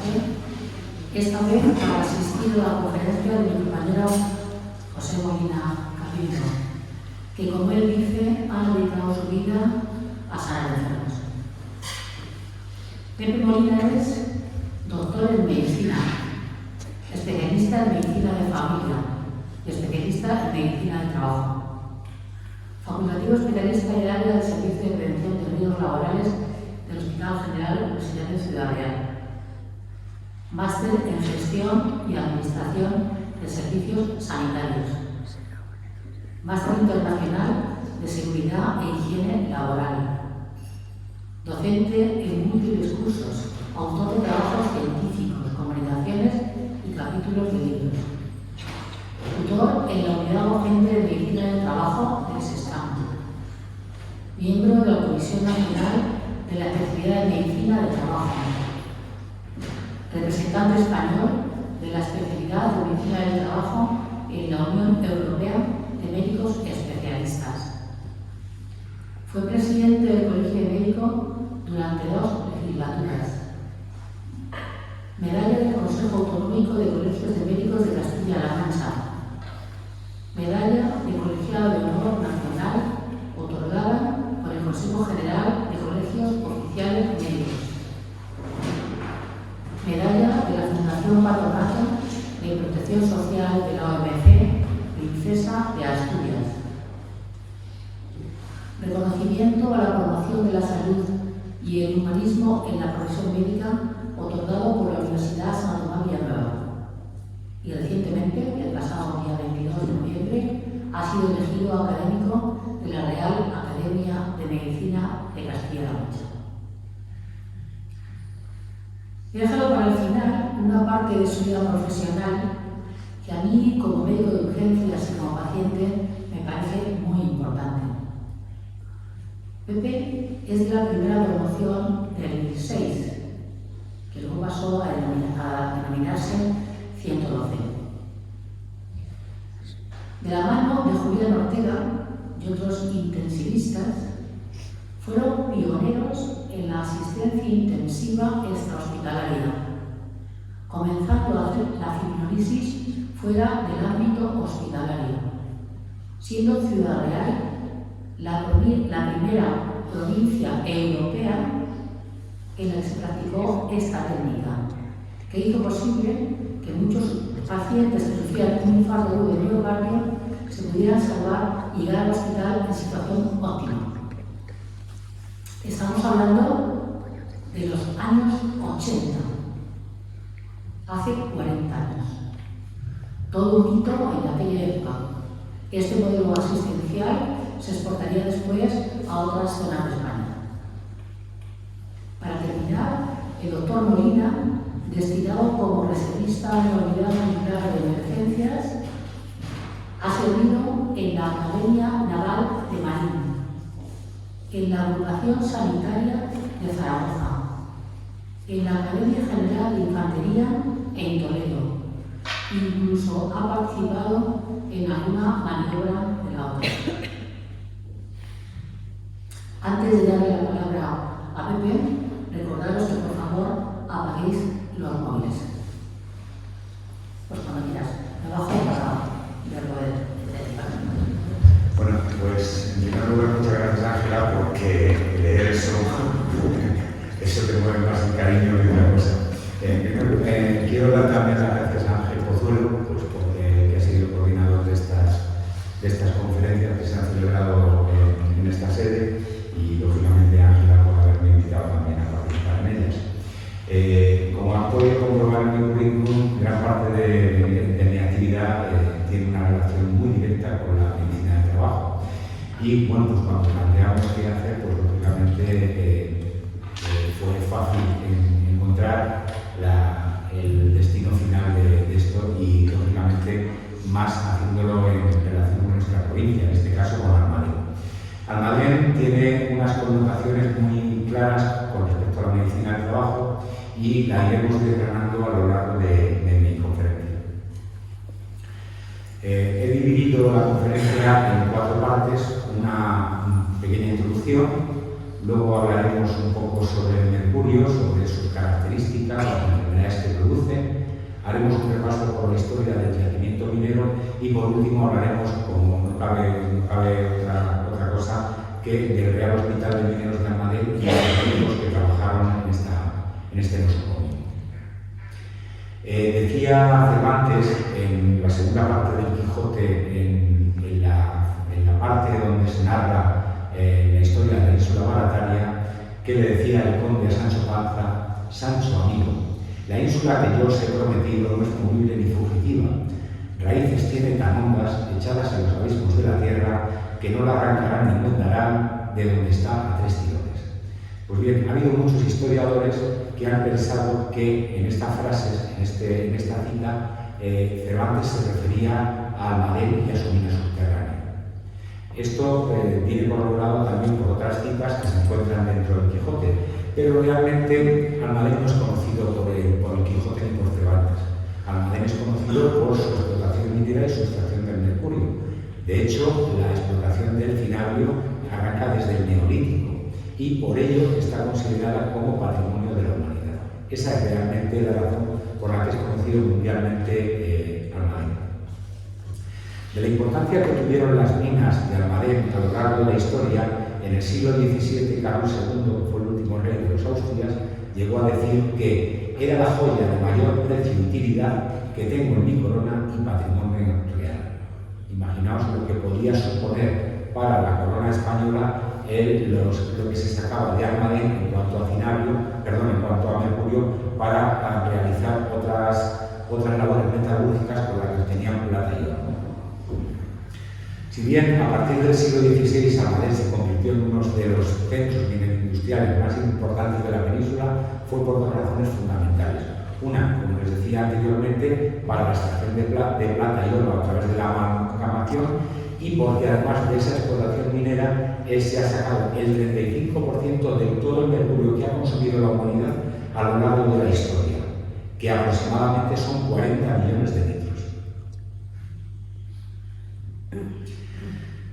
café, esta vez para asistir a la conferencia de mi compañero José Molina Capillo, que, como él dice, ha dedicado su vida a sanar enfermos. Pepe Molina es doctor en medicina, especialista en medicina de familia y especialista en medicina del trabajo. Facultativo especialista en el área de servicio de prevención de riesgos laborales del Hospital General Universitario de Ciudad Real. Máster en gestión y administración de servicios sanitarios. Máster internacional de seguridad e higiene laboral. Docente en múltiples cursos, autor de trabajos científicos, comunicaciones y capítulos de libros. Tutor en la Unidad Docente de Medicina del Trabajo del SESCAM. Miembro de la Comisión Nacional de la Especialidad de Medicina del Trabajo. Representante español de la especialidad de Medicina del Trabajo en la Unión Europea de Médicos Especialistas. Fue presidente del Colegio de Médicos durante 2 legislaturas. Medalla del Consejo Autonómico de Colegios de Médicos de Castilla-La Mancha. Medalla de Colegiado de Honor Nacional otorgada por el Consejo General de Colegios Oficiales Médicos. Medalla de la Fundación Patronato de Protección Social de la OMC Princesa de Asturias. Reconocimiento a la promoción de la salud y el humanismo en la profesión médica otorgado por la Universidad Santo Tomás Villanueva. Y recientemente, el pasado día 22 de noviembre, ha sido elegido académico de la Real Academia de Medicina de Castilla-La Mancha. He dejado para el final una parte de su vida profesional que a mí, como médico de urgencias y como paciente, me parece muy importante. Pepe es de la primera promoción del 6, que luego pasó a denominarse 112. De la mano de Julián Ortega y otros intensivistas, fueron pioneros en la asistencia intensiva extrahospitalaria, comenzando a hacer la fibrosis fuera del ámbito hospitalario, siendo Ciudad Real la primera provincia europea en la que se practicó esta técnica, que hizo posible que muchos pacientes que sufrían un infarto agudo de miocardio se pudieran salvar y llegar al hospital en situación óptima. Estamos hablando de los años 80, hace 40 años. Todo un hito en aquella época. Este modelo asistencial se exportaría después a otras zonas de España. Para terminar, el doctor Molina, destinado como reservista en la Unidad Militar de Emergencias, ha servido en la Academia Naval de Marín, en la Agrupación Sanitaria de Zaragoza, en la Academia General de Infantería en Toledo. Incluso ha participado en alguna maniobra de la OTAN. Antes de darle la palabra a Pepe, recordaros que por favor apaguéis los móviles. Pues cuando quieras, me bajo para poder. Bueno, pues en primer lugar muchas gracias, Ángela, porque leer eso te mueve más el cariño que otra cosa. Quiero dar también las gracias a Ángel Pozuelo, pues, que ha sido coordinador de estas conferencias que se han celebrado en esta sede, y lógicamente a Ángela por haberme invitado también a participar en ellas. Como han podido comprobar en mi currículum, gran parte de mi actividad tiene una relación muy directa con la medicina del trabajo. Y bueno, pues cuando planteamos qué hacer, pues lógicamente fue fácil encontrar el destino final de esto, y lógicamente más haciéndolo en relación con nuestra provincia, en este caso con Almadén. Almadén tiene unas connotaciones muy claras con respecto a la medicina del trabajo, y la iremos desgranando a lo largo de mi conferencia. He dividido la conferencia en 4 partes: una pequeña introducción, luego hablaremos un poco sobre el mercurio, sobre sus características, las enfermedades haremos un repaso por la historia del yacimiento minero y por último hablaremos, como no cabe otra cosa, que del Real Hospital de Mineros de Almadén y los médicos que trabajaron en este nosocomio. Decía Cervantes en la segunda parte del Quijote, en la parte donde se narra la historia de la ínsula Barataria, que le decía el conde a Sancho Panza: Sancho, amigo, la ínsula que yo os he prometido no es movible ni fugitiva. Raíces tiene tan hondas, echadas en los abismos de la tierra, que no la arrancarán ni mudarán de donde está a 3 tirones. Pues bien, ha habido muchos historiadores que han pensado que en estas frases, en esta cita, Cervantes se refería a Almadén y a su mina subterránea. Esto viene corroborado también por otras citas que se encuentran dentro del Quijote, pero realmente Almadén no es conocido por el Quijote ni por Cervantes. Almadén es conocido por su explotación minera y su extracción del mercurio. De hecho, la explotación del cinabrio arranca desde el Neolítico y por ello está considerada como patrimonio de la humanidad. Esa es realmente la razón por la que es conocido mundialmente Almadén. De la importancia que tuvieron las minas de Almadén a lo largo de la historia, en el siglo XVII, Carlos II, que fue el último rey de los Austrias, llegó a decir que era la joya de mayor precio y utilidad que tengo en mi corona y patrimonio real. Imaginaos lo que podía suponer para la corona española lo que se sacaba de Almadén en cuanto a mercurio para realizar otras labores metalúrgicas con las que tenían plata y oro. Si bien a partir del siglo XVI Almadén se convirtió en uno de los centros industriales más importantes de la península, fue por 2 razones fundamentales. Una, como les decía anteriormente, para la extracción de plata y oro a través de la amalgamación, y porque además de esa explotación minera se ha sacado el 35% de todo el mercurio que ha consumido la humanidad a lo largo de la historia, que aproximadamente son 40 millones de litros.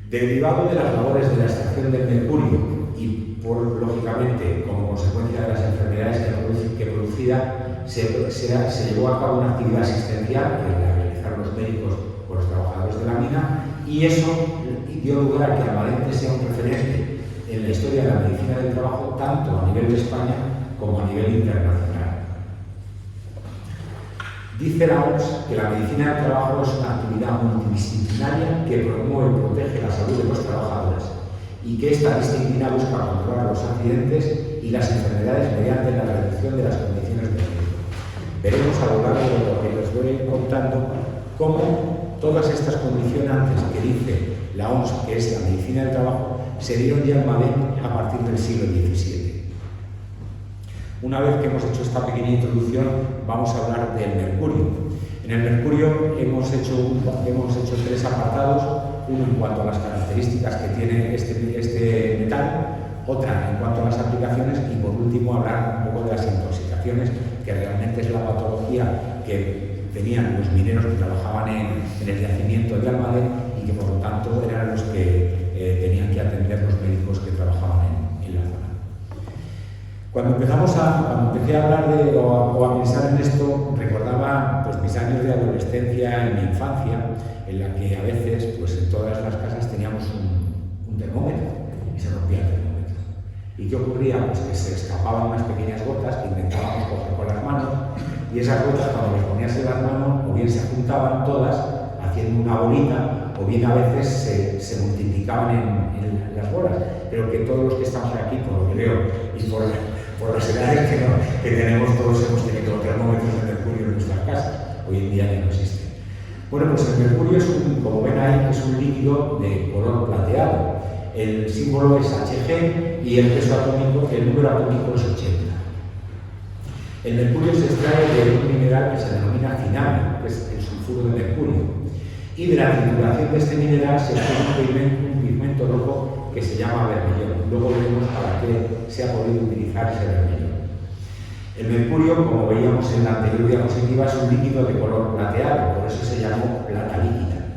Derivado de las labores de la extracción del mercurio y, lógicamente, como consecuencia de las enfermedades que producía, se llevó a cabo una actividad asistencial que la realizaron los médicos o los trabajadores de la mina, y eso dio lugar a que Almadén sea un referente en la historia de la medicina del trabajo, tanto a nivel de España como a nivel internacional. Dice la OMS que la medicina del trabajo es una actividad multidisciplinaria que promueve y protege la salud de los trabajadores, y que esta disciplina busca controlar los accidentes y las enfermedades mediante la reducción de las condiciones de riesgo. Veremos a lo largo de lo que les voy contando cómo todas estas condicionantes que dice la OMS, que es la medicina del trabajo, se dieron ya en Almadén a partir del siglo XVII. Una vez que hemos hecho esta pequeña introducción, vamos a hablar del mercurio. En el mercurio hemos hecho 3 apartados: uno en cuanto a las características que tiene este metal, otra en cuanto a las aplicaciones y por último hablar un poco de las intoxicaciones, que realmente es la patología que tenían los mineros que trabajaban en el yacimiento de Almadén y que por lo tanto eran los que tenían que atender los médicos que trabajaban en la zona. Cuando empecé a hablar o a pensar en esto, recordaba pues, mis años de adolescencia y mi infancia, en la que a veces pues, en todas las casas teníamos un termómetro y se rompía el termómetro. ¿Y qué ocurría? Pues que se escapaban unas pequeñas gotas que intentábamos coger con las manos, y esas gotas, cuando las ponías en las manos, o bien se juntaban todas haciendo una bolita, o bien a veces se multiplicaban en las bolas. Pero que todos los que estamos aquí, por lo que veo, y por las edades que tenemos, todos hemos tenido termómetros de mercurio en nuestras casas. Hoy en día ya no existen. Bueno, pues el mercurio como ven ahí, es un líquido de color plateado. El símbolo es Hg y el peso atómico, el número atómico es 80. El mercurio se extrae de un mineral que se denomina cinabrio, que es el sulfuro de mercurio, y de la trituración de este mineral se obtiene un pigmento rojo que se llama vermellón. Luego veremos para qué se ha podido utilizar ese vermellón. El mercurio, como veíamos en la anterior diapositiva, es un líquido de color plateado, por eso se llamó plata líquida.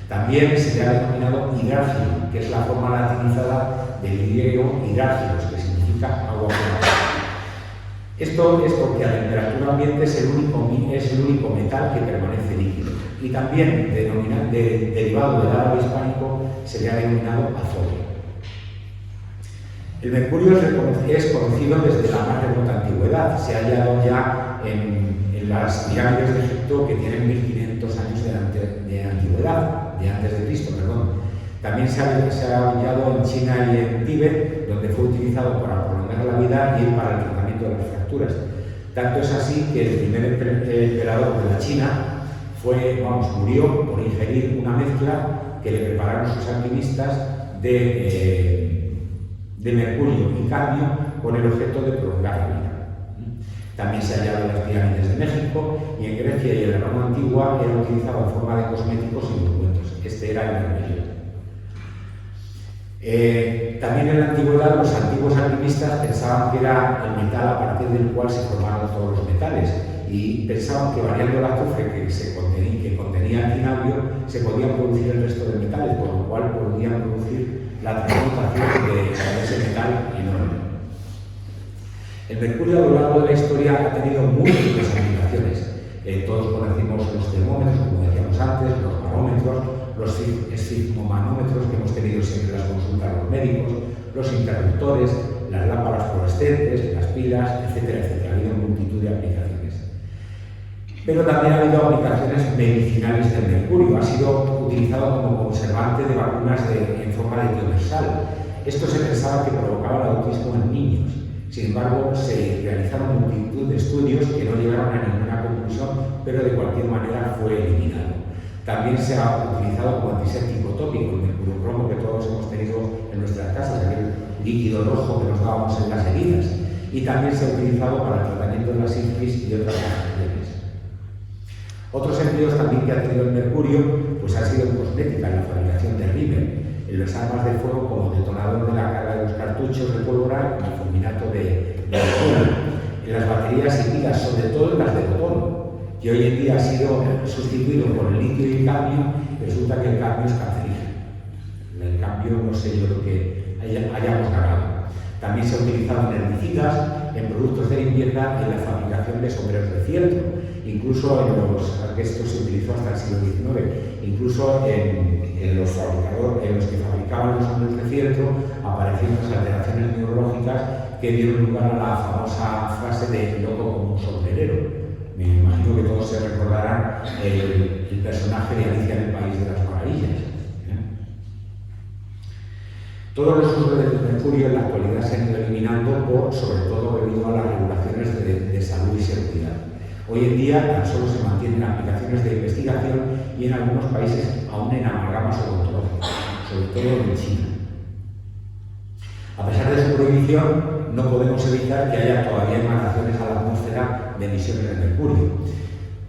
También se le ha denominado hidrágilo, que es la forma latinizada del griego hidrágilos, que significa agua plata. Esto es porque a temperatura ambiente es el único metal que permanece líquido. Y también, derivado del árabe hispánico, se le ha denominado azorio. El mercurio es conocido desde la más remota antigüedad. Se ha hallado ya en las pirámides de Egipto, que tienen 1500 años de antigüedad, de antes de Cristo, perdón. También se ha hallado en China y en Tíbet, donde fue utilizado para prolongar la vida y para el tratamiento de las fracturas. Tanto es así que el primer emperador de la China murió por ingerir una mezcla que le prepararon sus alquimistas de mercurio y cadmio con el objeto de prolongar la vida. También se ha hallado en las pirámides de México, y en Grecia y en la Roma antigua era utilizado en forma de cosméticos y ungüentos. Este era el mercurio. También en la antigüedad los antiguos alquimistas pensaban que era el metal a partir del cual se formaron todos los metales, y pensaban que variando el azufre que contenía el cinabrio se podían producir el resto de metales, por lo cual podían producir la transmutación de ese metal enorme. El mercurio a lo largo de la historia ha tenido múltiples aplicaciones. Todos conocimos los termómetros, como decíamos antes, los barómetros, los esfigmomanómetros que hemos tenido siempre en las consultas a los médicos, los interruptores, las lámparas fluorescentes, las pilas, etcétera, etcétera. Ha habido multitud de aplicaciones. Pero también ha habido aplicaciones medicinales del mercurio. Ha sido utilizado como conservante de vacunas en forma de tiomersal. Esto se pensaba que provocaba el autismo en niños. Sin embargo, se realizaron multitud de estudios que no llegaron a ninguna conclusión, pero de cualquier manera fue eliminado. También se ha utilizado como antiséptico tópico, el mercurocromo que todos hemos tenido en nuestras casas, aquel líquido rojo que nos dábamos en las heridas. Y también se ha utilizado para el tratamiento de la sífilis y otras afecciones. Otros empleos también que ha tenido el mercurio ha sido en cosmética, en la fabricación de rímel, en las armas de fuego como detonador de la carga de los cartuchos de pólvora, como fulminato de alcohol, en las baterías y pilas, sobre todo en las de botón, que hoy en día ha sido sustituido por el litio y el cadmio. Resulta que el cadmio es cancerígeno. El cambio no sé yo lo que hayamos ganado. También se ha utilizado en herbicidas, en productos de limpieza, en la fabricación de sombreros de fieltro, incluso que esto se utilizó hasta el siglo XIX, incluso en los que fabricaban los sombreros de fieltro aparecieron las alteraciones neurológicas que dieron lugar a la famosa frase de loco como un sombrerero. Me imagino que todos se recordarán el personaje de Alicia en el País de las Maravillas. Todos los usos del mercurio en la actualidad se han ido eliminando, sobre todo debido a las regulaciones de salud y seguridad. Hoy en día tan solo se mantienen aplicaciones de investigación y en algunos países aún en amalgamas odontológicas, sobre todo en China. A pesar de su prohibición, no podemos evitar que haya todavía emanaciones a la atmósfera de emisiones de mercurio.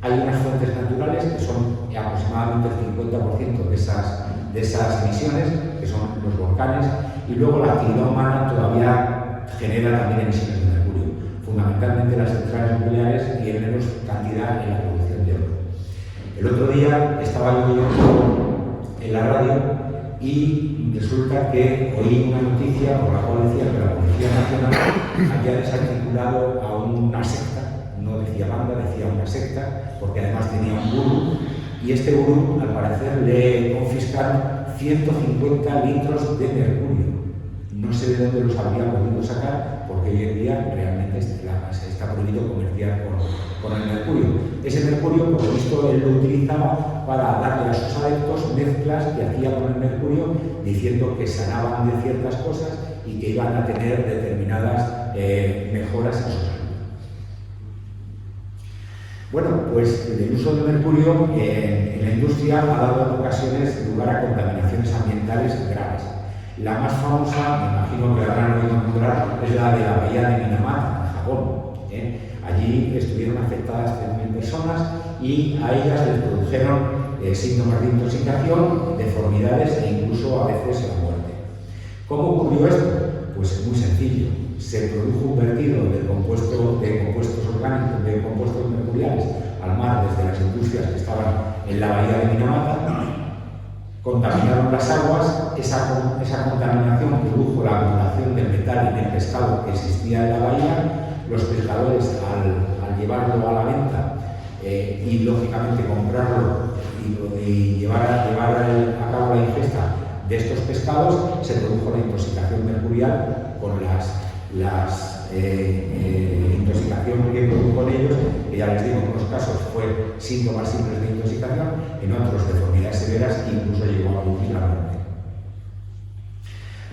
Hay unas fuentes naturales que son aproximadamente el 50% de esas emisiones, que son los volcanes, y luego la actividad humana todavía genera también emisiones de mercurio, fundamentalmente las centrales nucleares y en menos cantidad en la producción de oro. El otro día estaba yo en la radio y resulta que oí una noticia por la cual decía que la Policía Nacional había desarticulado a una secta, no decía banda, decía una secta, porque además tenía un gurú, y este gurú al parecer le confiscaron 150 litros de mercurio. No sé de dónde los habría podido sacar, porque hoy en día realmente está prohibido comerciar con el mercurio. Ese mercurio, por lo visto, él lo utilizaba para darle a sus adeptos mezclas que hacía con el mercurio, diciendo que sanaban de ciertas cosas y que iban a tener determinadas mejoras en su salud. Bueno, pues el uso del mercurio en la industria ha dado en ocasiones lugar a contaminaciones ambientales graves. La más famosa, me imagino que habrán oído nombrar, es la de la bahía de Minamata, en Japón. Allí estuvieron afectadas 3.000 personas y a ellas les produjeron síntomas de intoxicación, deformidades e incluso a veces la muerte. ¿Cómo ocurrió esto? Pues es muy sencillo. Se produjo un vertido de compuestos orgánicos, de compuestos mercuriales al mar desde las industrias que estaban en la bahía de Minamata, contaminaron las aguas, esa contaminación produjo la acumulación del metal y del pescado que existía en la bahía, los pescadores al llevarlo a la venta y lógicamente comprarlo y llevar a cabo la ingesta de estos pescados, se produjo la intoxicación mercurial con las intoxicación que produjo en ellos, que ya les digo, en unos casos fue síntomas simples de intoxicación, en otros deformidades severas e incluso llegó a producir la muerte.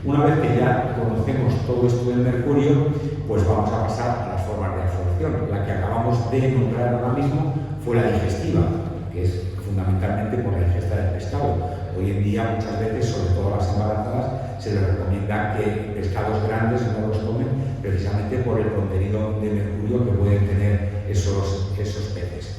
Una vez que ya conocemos todo esto del mercurio, pues vamos a pasar a las formas de absorción. La que acabamos de nombrar ahora mismo fue la digestiva, que es fundamentalmente por la ingesta del pescado. Hoy en día, muchas veces, sobre todo a las embarazadas, se les recomienda que pescados grandes no los tomen precisamente por el contenido de mercurio que pueden tener esos peces.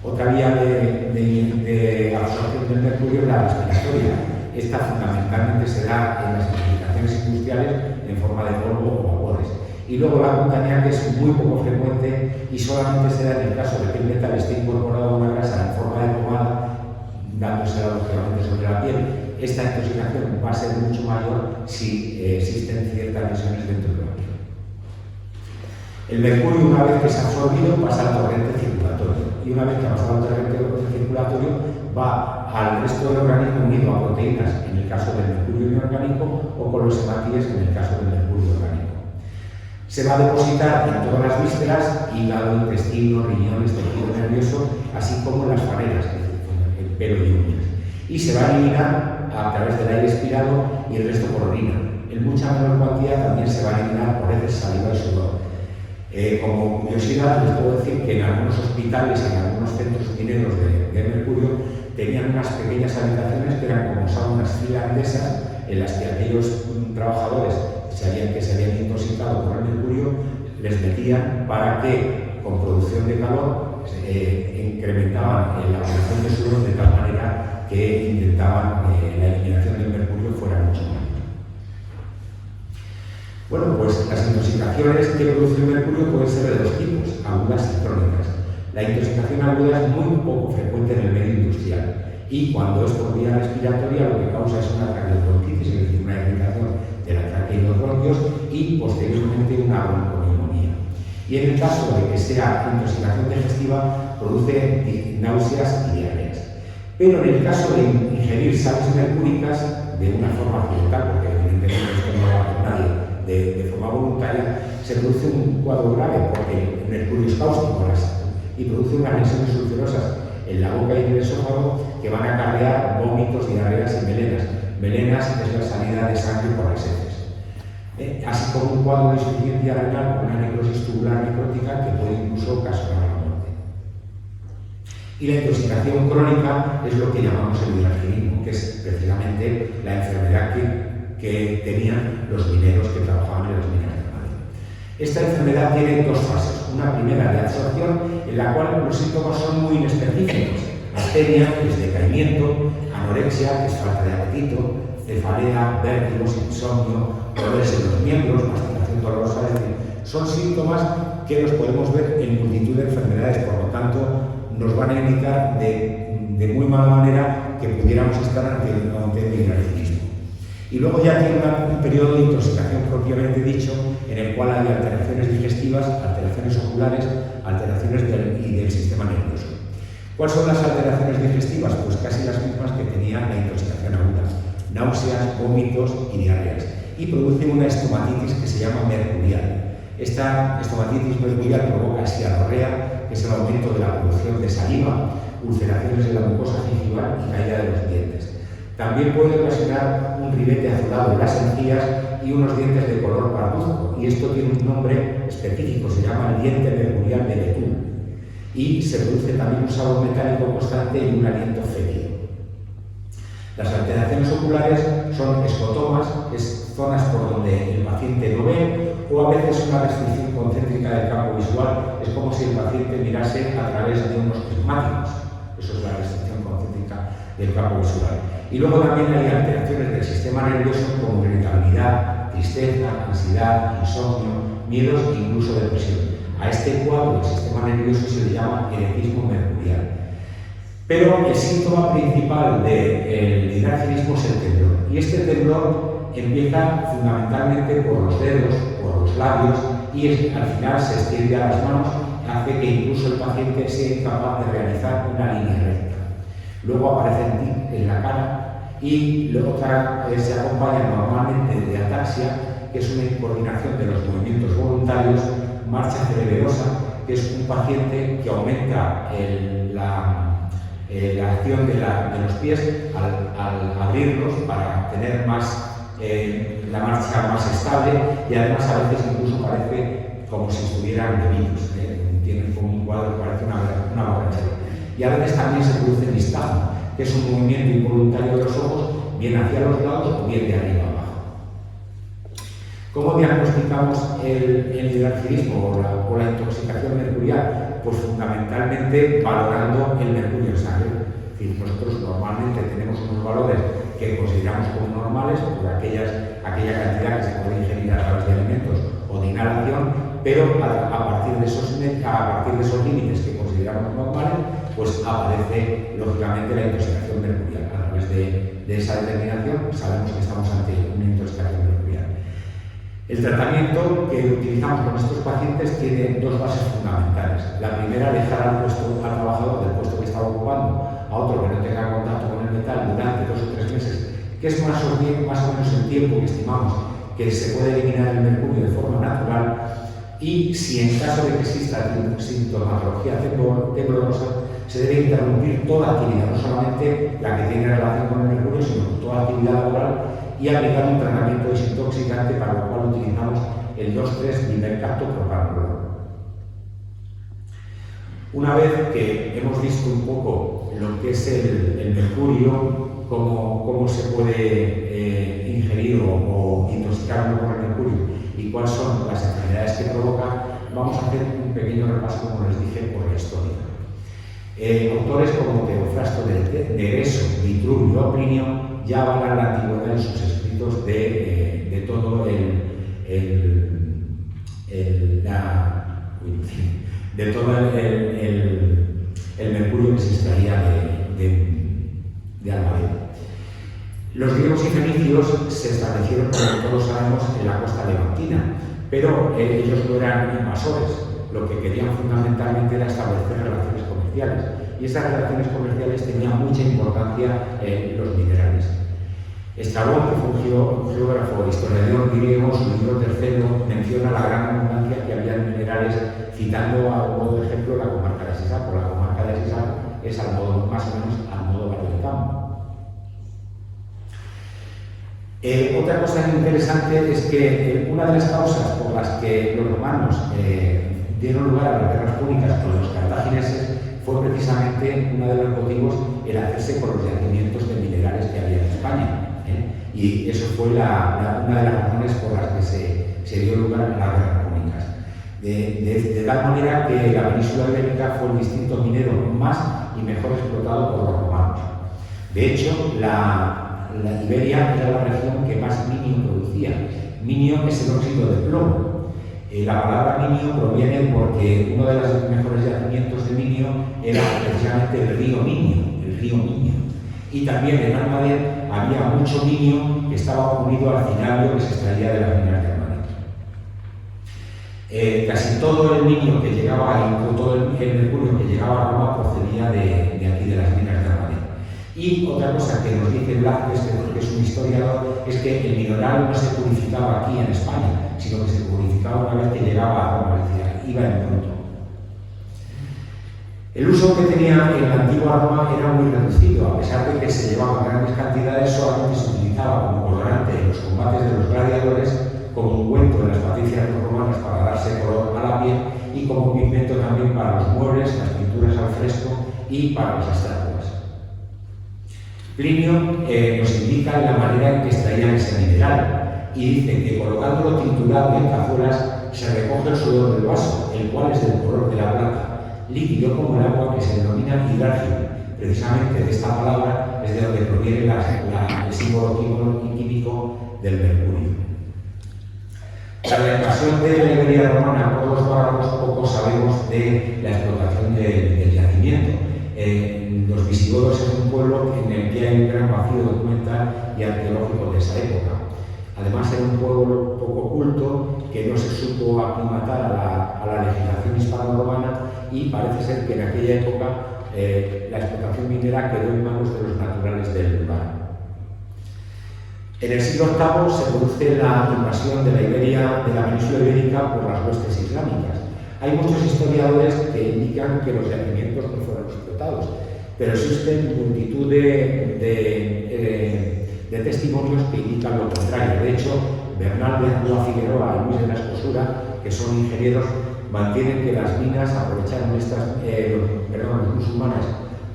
Otra vía de absorción del mercurio es la respiratoria. Esta fundamentalmente se da en las aplicaciones industriales en forma de polvo o vapores. Y luego la cutánea, que es muy poco frecuente y solamente se da en el caso de que el metal esté incorporado a una grasa en forma de pomada, dándosela lógicamente sobre la piel. Esta intoxicación va a ser mucho mayor si existen ciertas lesiones dentro de la piel. El mercurio, una vez que se ha absorbido, pasa al torrente circulatorio. Y una vez que ha pasado al torrente circulatorio, va al resto del organismo unido a proteínas, en el caso del mercurio inorgánico, o con los hematíes, en el caso del mercurio orgánico. Se va a depositar en todas las vísceras, hígado, intestino, riñones, tejido nervioso, así como en las faneras, es decir, el pelo y uñas. Y se va a eliminar a través del aire expirado y el resto por orina. En mucha menor cuantía también se va a eliminar por heces, saliva y sudor. Como curiosidad, les puedo decir que en algunos hospitales, en algunos centros mineros de mercurio, tenían unas pequeñas habitaciones que eran como saunas finlandesas, en las que aquellos trabajadores que se habían intoxicado por el mercurio les metían para que, con producción de calor, incrementaban la producción de sudor de tal manera que intentaban la eliminación del mercurio fuera mucho mayor. Bueno, pues las intoxicaciones que produce el mercurio pueden ser de dos tipos, agudas y crónicas. La intoxicación aguda es muy poco frecuente en el medio industrial y cuando es por vía respiratoria lo que causa es una traqueobronquitis, es decir, una irritación de la tráquea y los bronquios y posteriormente una bronconeumonía. Y en el caso de que sea intoxicación digestiva, produce náuseas y diarreas. Pero en el caso de ingerir sales mercúricas de una forma accidental, porque evidentemente esto no lo hace nadie de forma voluntaria, se produce un cuadro grave porque el mercurio es cáustico y produce unas lesiones ulcerosas en la boca y en el esófago que van a acarrear vómitos, diarreas y melenas. Melenas es la salida de sangre por las heces. Así como un cuadro de insuficiencia renal con una necrosis tubular necrótica que puede incluso ocasionar la muerte. Y la intoxicación crónica es lo que llamamos el hidrarginismo, que es precisamente la enfermedad que tenían los mineros que trabajaban en las minas de Madrid. Esta enfermedad tiene dos fases. Una primera de absorción, en la cual los síntomas son muy inespecíficos. Astenia, que es decaimiento, anorexia, que es falta de apetito, cefalea, vértigos, insomnio, dolores en los miembros, masticación dolorosa, es decir, son síntomas que los podemos ver en multitud de enfermedades, por lo tanto, nos van a indicar de muy mala manera que pudiéramos estar ante el hidrarginismo. Y luego ya tiene un periodo de intoxicación propiamente dicho, en el cual hay alteraciones digestivas, alteraciones oculares, alteraciones del sistema nervioso. ¿Cuáles son las alteraciones digestivas? Pues casi las mismas que tenía la intoxicación aguda. Náuseas, vómitos y diarreas. Y produce una estomatitis que se llama mercurial. Esta estomatitis mercurial provoca cialorrea, que es el aumento de la producción de saliva, ulceraciones en la mucosa gingival y caída de los dientes. También puede ocasionar un ribete azulado en las encías y unos dientes de color parduzco. Y esto tiene un nombre específico, se llama el diente mercurial de betún. Y se produce también un sabor metálico constante y un aliento fétido. Las alteraciones oculares son escotomas, que es zonas por donde el paciente no ve, o a veces una restricción concéntrica del campo visual. Es como si el paciente mirase a través de unos prismáticos. Eso es la restricción concéntrica del campo visual. Y luego también hay alteraciones del sistema nervioso como irritabilidad, tristeza, ansiedad, insomnio, miedos e incluso depresión. A este cuadro del sistema nervioso se le llama edetismo mercurial. Pero el síntoma principal del hidrarginismo es el temblor. Y este temblor empieza fundamentalmente por los dedos, por los labios y al final se extiende a las manos, hace que incluso el paciente sea incapaz de realizar una línea recta. Luego aparece el tic en la cara y la otra se acompaña normalmente de ataxia, que es una coordinación de los movimientos voluntarios, marcha cereberosa, que es un paciente que aumenta la acción de los pies al abrirlos para tener la marcha más estable, y además a veces incluso parece como si estuvieran bebidos, tienen como un cuadro que parece una borrachera. Y a veces también se produce nistagmo, que es un movimiento involuntario de los ojos, bien hacia los lados o bien de arriba abajo. ¿Cómo diagnosticamos el hidrargilismo o la intoxicación mercurial? Pues fundamentalmente valorando el mercurio en sangre. Es decir, nosotros normalmente tenemos unos valores que consideramos como normales por aquella cantidad que se puede ingerir a través de alimentos o de inhalación, pero a partir de esos límites que consideramos normales, pues aparece lógicamente la intoxicación mercurial. A través de esa determinación sabemos que estamos ante una intoxicación mercurial. El tratamiento que utilizamos con estos pacientes tiene dos bases fundamentales. La primera, dejar al trabajador del puesto que está ocupando a otro que no tenga contacto con el metal durante 2 o 3 meses, que es más o menos el tiempo que estimamos que se puede eliminar el mercurio de forma natural, y si en caso de que exista sintomatología temblorosa, se debe interrumpir toda actividad, no solamente la que tiene relación con el mercurio, sino toda actividad laboral, y aplicar un tratamiento desintoxicante, para lo cual utilizamos el 2,3-dimercaptopropanolol. Una vez que hemos visto un poco lo que es el mercurio, cómo se puede ingerir o intoxicarlo con el mercurio y cuáles son las enfermedades que provoca, vamos a hacer un pequeño repaso, como les dije, por la historia. Autores como Teofrasto de Ereso, Vitruvio y Oplinio ya avalan la antigüedad en sus escritos de todo el mercurio que se extraía de Almadén. Los griegos y fenicios se establecieron, como todos sabemos, en la costa levantina, pero ellos no eran invasores. Lo que querían fundamentalmente era establecer relaciones comerciales, y esas relaciones comerciales tenían mucha importancia en los minerales. Estrabón, que fue un geógrafo e historiador griego, su libro tercero menciona la gran abundancia que había en minerales, citando a modo de ejemplo la comarca de Sisapo. La comarca de Sisapo es más o menos al modo Valle de Campo. Otra cosa interesante es que una de las causas por las que los romanos dieron lugar a las guerras púnicas con los cartagineses fue precisamente uno de los motivos el hacerse con los yacimientos de minerales que había en España. Y eso fue una de las razones por las que se dio lugar a las guerras púnicas. De tal manera que la península ibérica fue el distrito minero más y mejor explotado por los romanos. De hecho, la Iberia era la región que más minio producía. Minio es el óxido de plomo. La palabra minio proviene porque uno de los mejores yacimientos de minio era precisamente el río Minio. Y también en Almadén había mucho minio que estaba unido al cinabrio que se extraía de las minas de Almadén. Casi todo el minio que llegaba, todo el mercurio que llegaba a Roma procedía de aquí, de las minas de Almadén. Y otra cosa que nos dice Blázquez, que es un historiador, es que el mineral no se purificaba aquí en España, sino que se purificaba una vez que llegaba a Roma, es decir, iba en bruto. El uso que tenía en la antigua Roma era muy reducido, a pesar de que se llevaban grandes cantidades, solamente se utilizaba como colorante en los combates de los gladiadores, como ungüento en las patricias romanas para darse color a la piel, y como pigmento también para los muebles, las pinturas al fresco y para las estatuas. Plinio nos indica la manera en que extraían ese mineral, y dice que colocándolo triturado en cazuelas se recoge el sudor del vaso, el cual es del color de la plata, líquido como el agua, que se denomina hidrágeno. Precisamente de esta palabra es de donde proviene el símbolo químico del mercurio. Tras la invasión de la Iberia romana por los bárbaros, poco sabemos de la explotación del yacimiento. Los visigodos es un pueblo en el que hay un gran vacío documental y arqueológico de esa época. Además era un pueblo poco culto que no se supo aclimatar a la legislación hispano-romana y parece ser que en aquella época la explotación minera quedó en manos de los naturales del lugar. En el siglo VIII se produce la invasión de la península ibérica por las huestes islámicas. Hay muchos historiadores que indican que los yacimientos no fueron explotados, pero existen multitud de testimonios que indican lo contrario. De hecho, Bernal de Rúa Figueroa y Luis de la Escosura, que son ingenieros, mantienen que las minas aprovecharon los musulmanes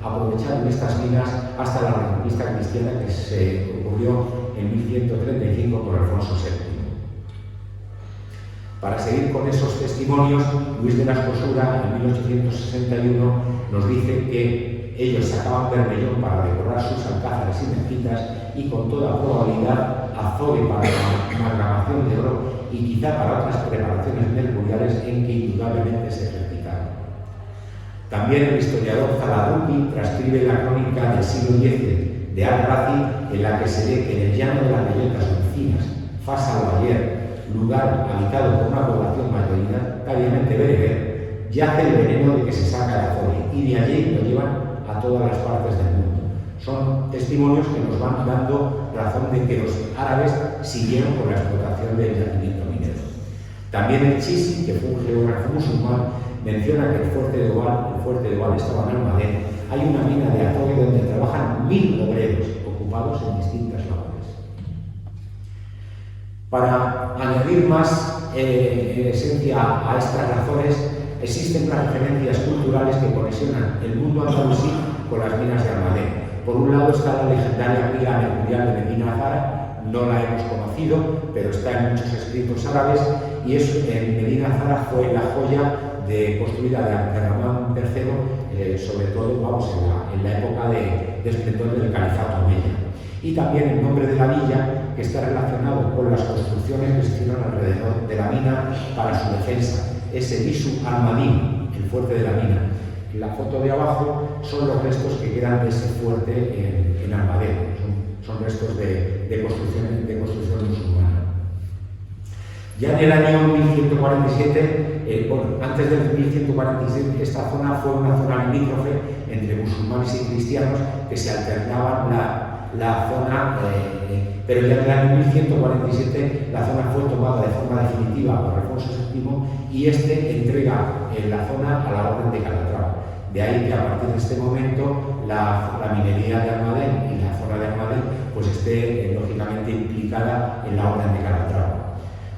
aprovecharon estas minas hasta la reconquista cristiana que se ocurrió en 1135 por Alfonso VII. Para seguir con esos testimonios, Luis de la Escosura en 1861 nos dice que ellos sacaban bermellón para decorar sus alcázares y mezquitas y con toda probabilidad azogue para la amalgamación de oro y quizá para otras preparaciones mercuriales en que indudablemente se ejercitaron. También el historiador Zaladruqui transcribe la crónica del siglo X de Al-Razi, en la que se ve que en el llano de las bellotas vecinas, Fas al-Bayer, lugar habitado por una población mayoritariamente bereber, yace el veneno de que se saca el azogue y de allí lo llevan a todas las partes del mundo. Son testimonios que nos van dando razón de que los árabes siguieron con la explotación del yacimiento minero. También el Chisi, que fue un geógrafo musulmán, menciona que el fuerte de Oval estaba en Almadén. Hay una mina de azogue donde trabajan 1000 obreros ocupados en distintas labores. Para añadir más esencia a estas razones, existen unas referencias culturales que conexionan el mundo andalusí con las minas de Almadén. Por un lado está la legendaria pila mercurial de Medina Azara, no la hemos conocido, pero está en muchos escritos árabes, y en Medina Azara fue la joya construida de Abderramán III, sobre todo en la época de esplendor del califato omeya. Y también el nombre de la villa, que está relacionado con las construcciones que se hicieron alrededor de la mina para su defensa, es el Isu al-Madin, el fuerte de la mina. La foto de abajo son los restos que quedan de ese fuerte en Almadén, son restos de construcción musulmana. Ya en el año 1147, antes del 1147, esta zona fue una zona limítrofe entre musulmanes y cristianos que se alternaban la zona, pero ya en el año 1147 la zona fue tomada de forma definitiva por Alfonso VII y este entrega la zona a la Orden de Calatrava. De ahí que a partir de este momento la minería de Almadén y la zona de Almadén pues esté lógicamente implicada en la Orden de Calatrava.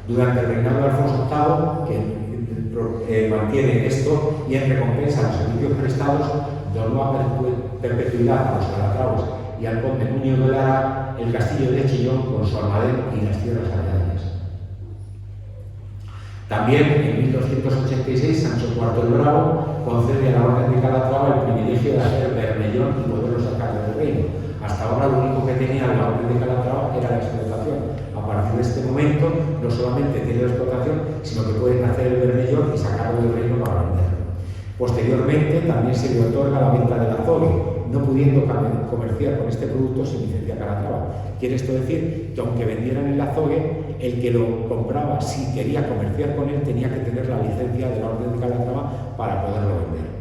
Durante el reinado de Alfonso VIII, que mantiene esto y en recompensa a los servicios prestados, donó a perpetuidad a los calatravos y al conde Nuño de Lara el castillo de Chillón con su Almadén y las tierras aledañas. También en 1286 Sancho IV el Bravo concede a la Orden de Calatrava el privilegio de hacer bermellón y poderlo sacar del reino. Hasta ahora lo único que tenía la Orden de Calatrava era la explotación. A partir de este momento no solamente tiene la explotación, sino que pueden hacer el bermellón y sacarlo del reino para venderlo. Posteriormente también se le otorga la venta del azogue, no pudiendo comerciar con este producto sin licencia Calatrava. Quiere esto decir que aunque vendieran el azogue, el que lo compraba, si quería comerciar con él, tenía que tener la licencia de la Orden de Calatrava para poderlo vender.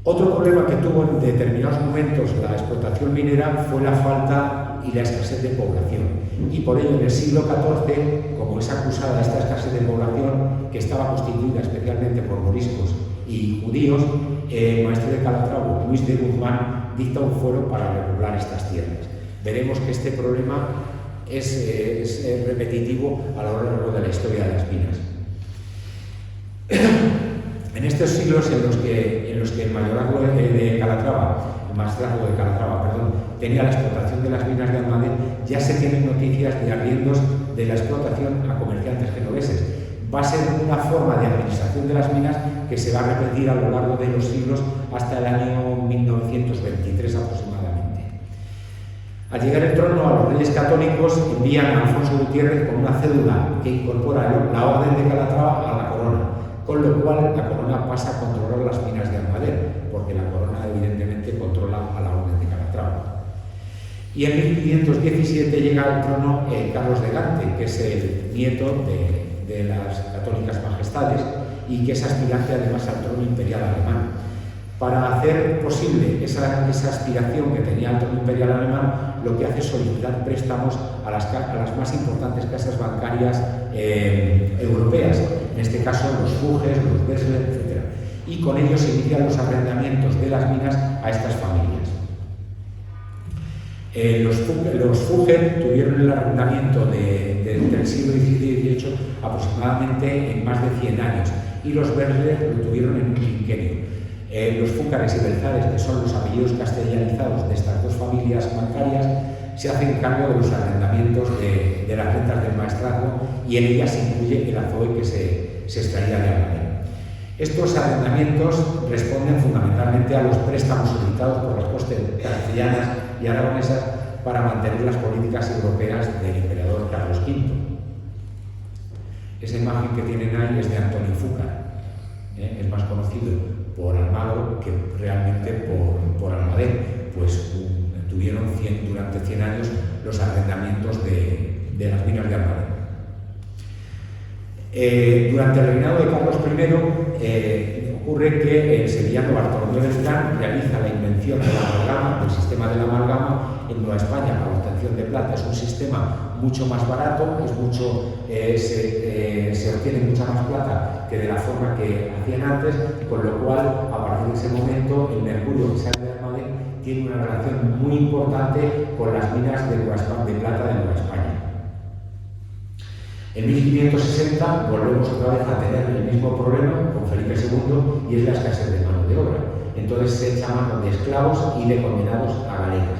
Otro problema que tuvo en determinados momentos la explotación minera fue la falta y la escasez de población. Y por ello en el siglo XIV, como es acusada esta escasez de población, que estaba constituida especialmente por moriscos y judíos, el maestre de Calatrava, Luis de Guzmán, dicta un fuero para repoblar estas tierras. Veremos que este problema es repetitivo a lo largo de la historia de las minas. En estos siglos en los que el mayorazgo de Calatrava, el maestrazgo de Calatrava, tenía la explotación de las minas de Almadén, ya se tienen noticias de arriendos de la explotación a comerciantes genoveses. Va a ser una forma de administración de las minas que se va a repetir a lo largo de los siglos hasta el año 1923 aproximadamente. Al llegar el trono a los reyes católicos envían a Alfonso Gutiérrez con una cédula que incorpora la Orden de Calatrava a la corona, con lo cual la corona pasa a controlar las minas de Almadén, porque la corona evidentemente controla a la Orden de Calatrava. Y en 1517 llega al trono Carlos de Gante, que es el nieto de las católicas majestades y que es aspirante además al trono imperial alemán. Para hacer posible esa aspiración que tenía al trono imperial alemán, lo que hace es solicitar préstamos a las más importantes casas bancarias europeas, en este caso los Fugger, los Bessler, etc. Y con ellos se inician los arrendamientos de las minas a estas familias. Los Fugger tuvieron el arrendamiento del siglo XVII y XVIII aproximadamente en más de 100 años y los Bessler lo tuvieron en un quinquenio. Los Fúcares y Belzares, que son los apellidos castellanizados de estas dos familias bancarias, se hacen cargo de los arrendamientos de las rentas del maestrazgo y en ellas se incluye el azoe que se extraía de Almadén. Estos arrendamientos responden fundamentalmente a los préstamos solicitados por las cortes castellanas y aragonesas para mantener las políticas europeas del emperador Carlos V. Esa imagen que tienen ahí es de Antonio Fúcar, es más conocido por Almagro que realmente por Almadén, pues tuvieron durante 100 años los arrendamientos de las minas de Almadén. Durante el reinado de Carlos I ocurre que el sevillano Bartolomé Beltrán realiza la invención de la amalgama, del sistema de la amalgama en Nueva España para la obtención de plata. Es un sistema mucho más barato, se obtiene mucha más plata que de la forma que hacían antes, con lo cual a partir de ese momento el mercurio que sale de Almadén tiene una relación muy importante con las minas de plata de Nueva España. En 1560 volvemos otra vez a tener el mismo problema con Felipe II y es la escasez de mano de obra. Entonces se echa mano de esclavos y de condenados a galeras.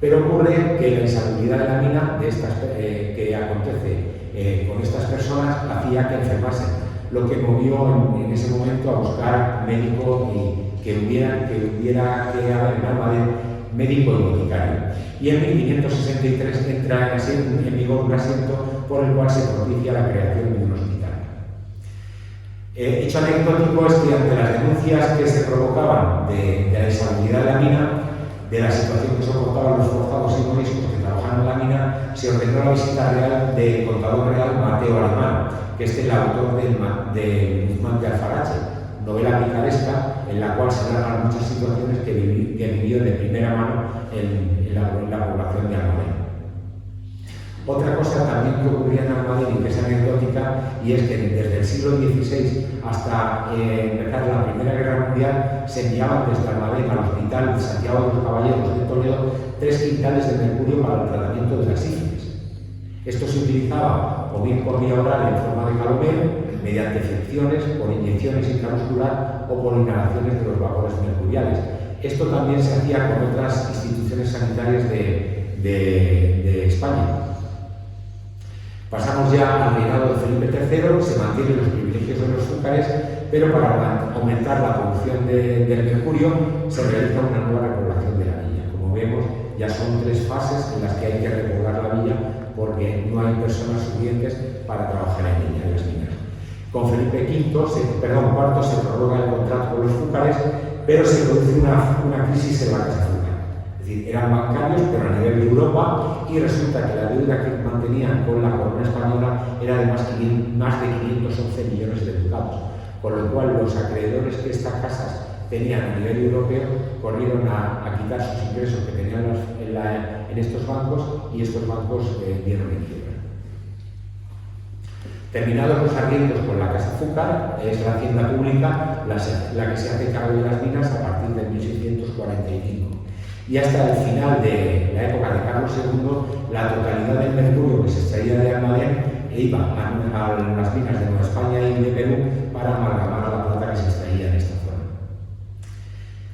Pero ocurre que la insalubridad de la mina que acontece con estas personas hacía que enfermasen, lo que movió en ese momento a buscar médico y que hubiera que haber en Almadén médico y boticario. Y en 1563 entra en vigor un asiento por el cual se propicia la creación de un hospital. Hecho anecdótico es que ante las denuncias que se provocaban de la insalubridad de la mina, de la situación que soportaban los forzados y moriscos que trabajaban en la mina, se ordenó la visita real del contador real Mateo Alemán, que es el autor de Guzmán de Alfarache, novela picaresca en la cual se narran muchas situaciones que vivió de primera mano en la población de Almadén. Otra cosa también que ocurría en Almadén y que es anecdótica, y es que desde el siglo XVI hasta empezar la Primera Guerra Mundial se enviaban desde Almadén al Hospital de Santiago de los Caballeros de Toledo 3 quintales de mercurio para el tratamiento de la sífilis. Esto se utilizaba o bien por vía oral en forma de calomel, mediante inyecciones, por inyecciones intramuscular o por inhalaciones de los vapores mercuriales. Esto también se hacía con otras instituciones sanitarias de España. Pasamos ya al reinado de Felipe III, se mantienen los privilegios de los Fúcares, pero para aumentar la producción del mercurio se realiza una nueva repoblación de la villa. Como vemos, ya son 3 fases en las que hay que repoblar la villa porque no hay personas suficientes para trabajar en ella, en las minas. Con Felipe IV se prorroga el contrato con los Fúcares, pero se produce una crisis en la Casa Fúcar. Es decir, eran bancarios, pero a nivel de Europa, y resulta que la deuda que mantenían con la corona española era de más de 511 millones de ducados, con lo cual los acreedores que estas casas tenían a nivel europeo corrieron a quitar sus ingresos que tenían en estos bancos, y estos bancos dieron en quiebra. Terminados los arriendos con la Casa Fúcar, es la hacienda pública la que se hace cargo de las minas a partir de 1645. Y hasta el final de la época de Carlos II, la totalidad del mercurio que se extraía de Almadén iba a las minas de Nueva España y de Perú para amalgamar la plata que se extraía en esta zona.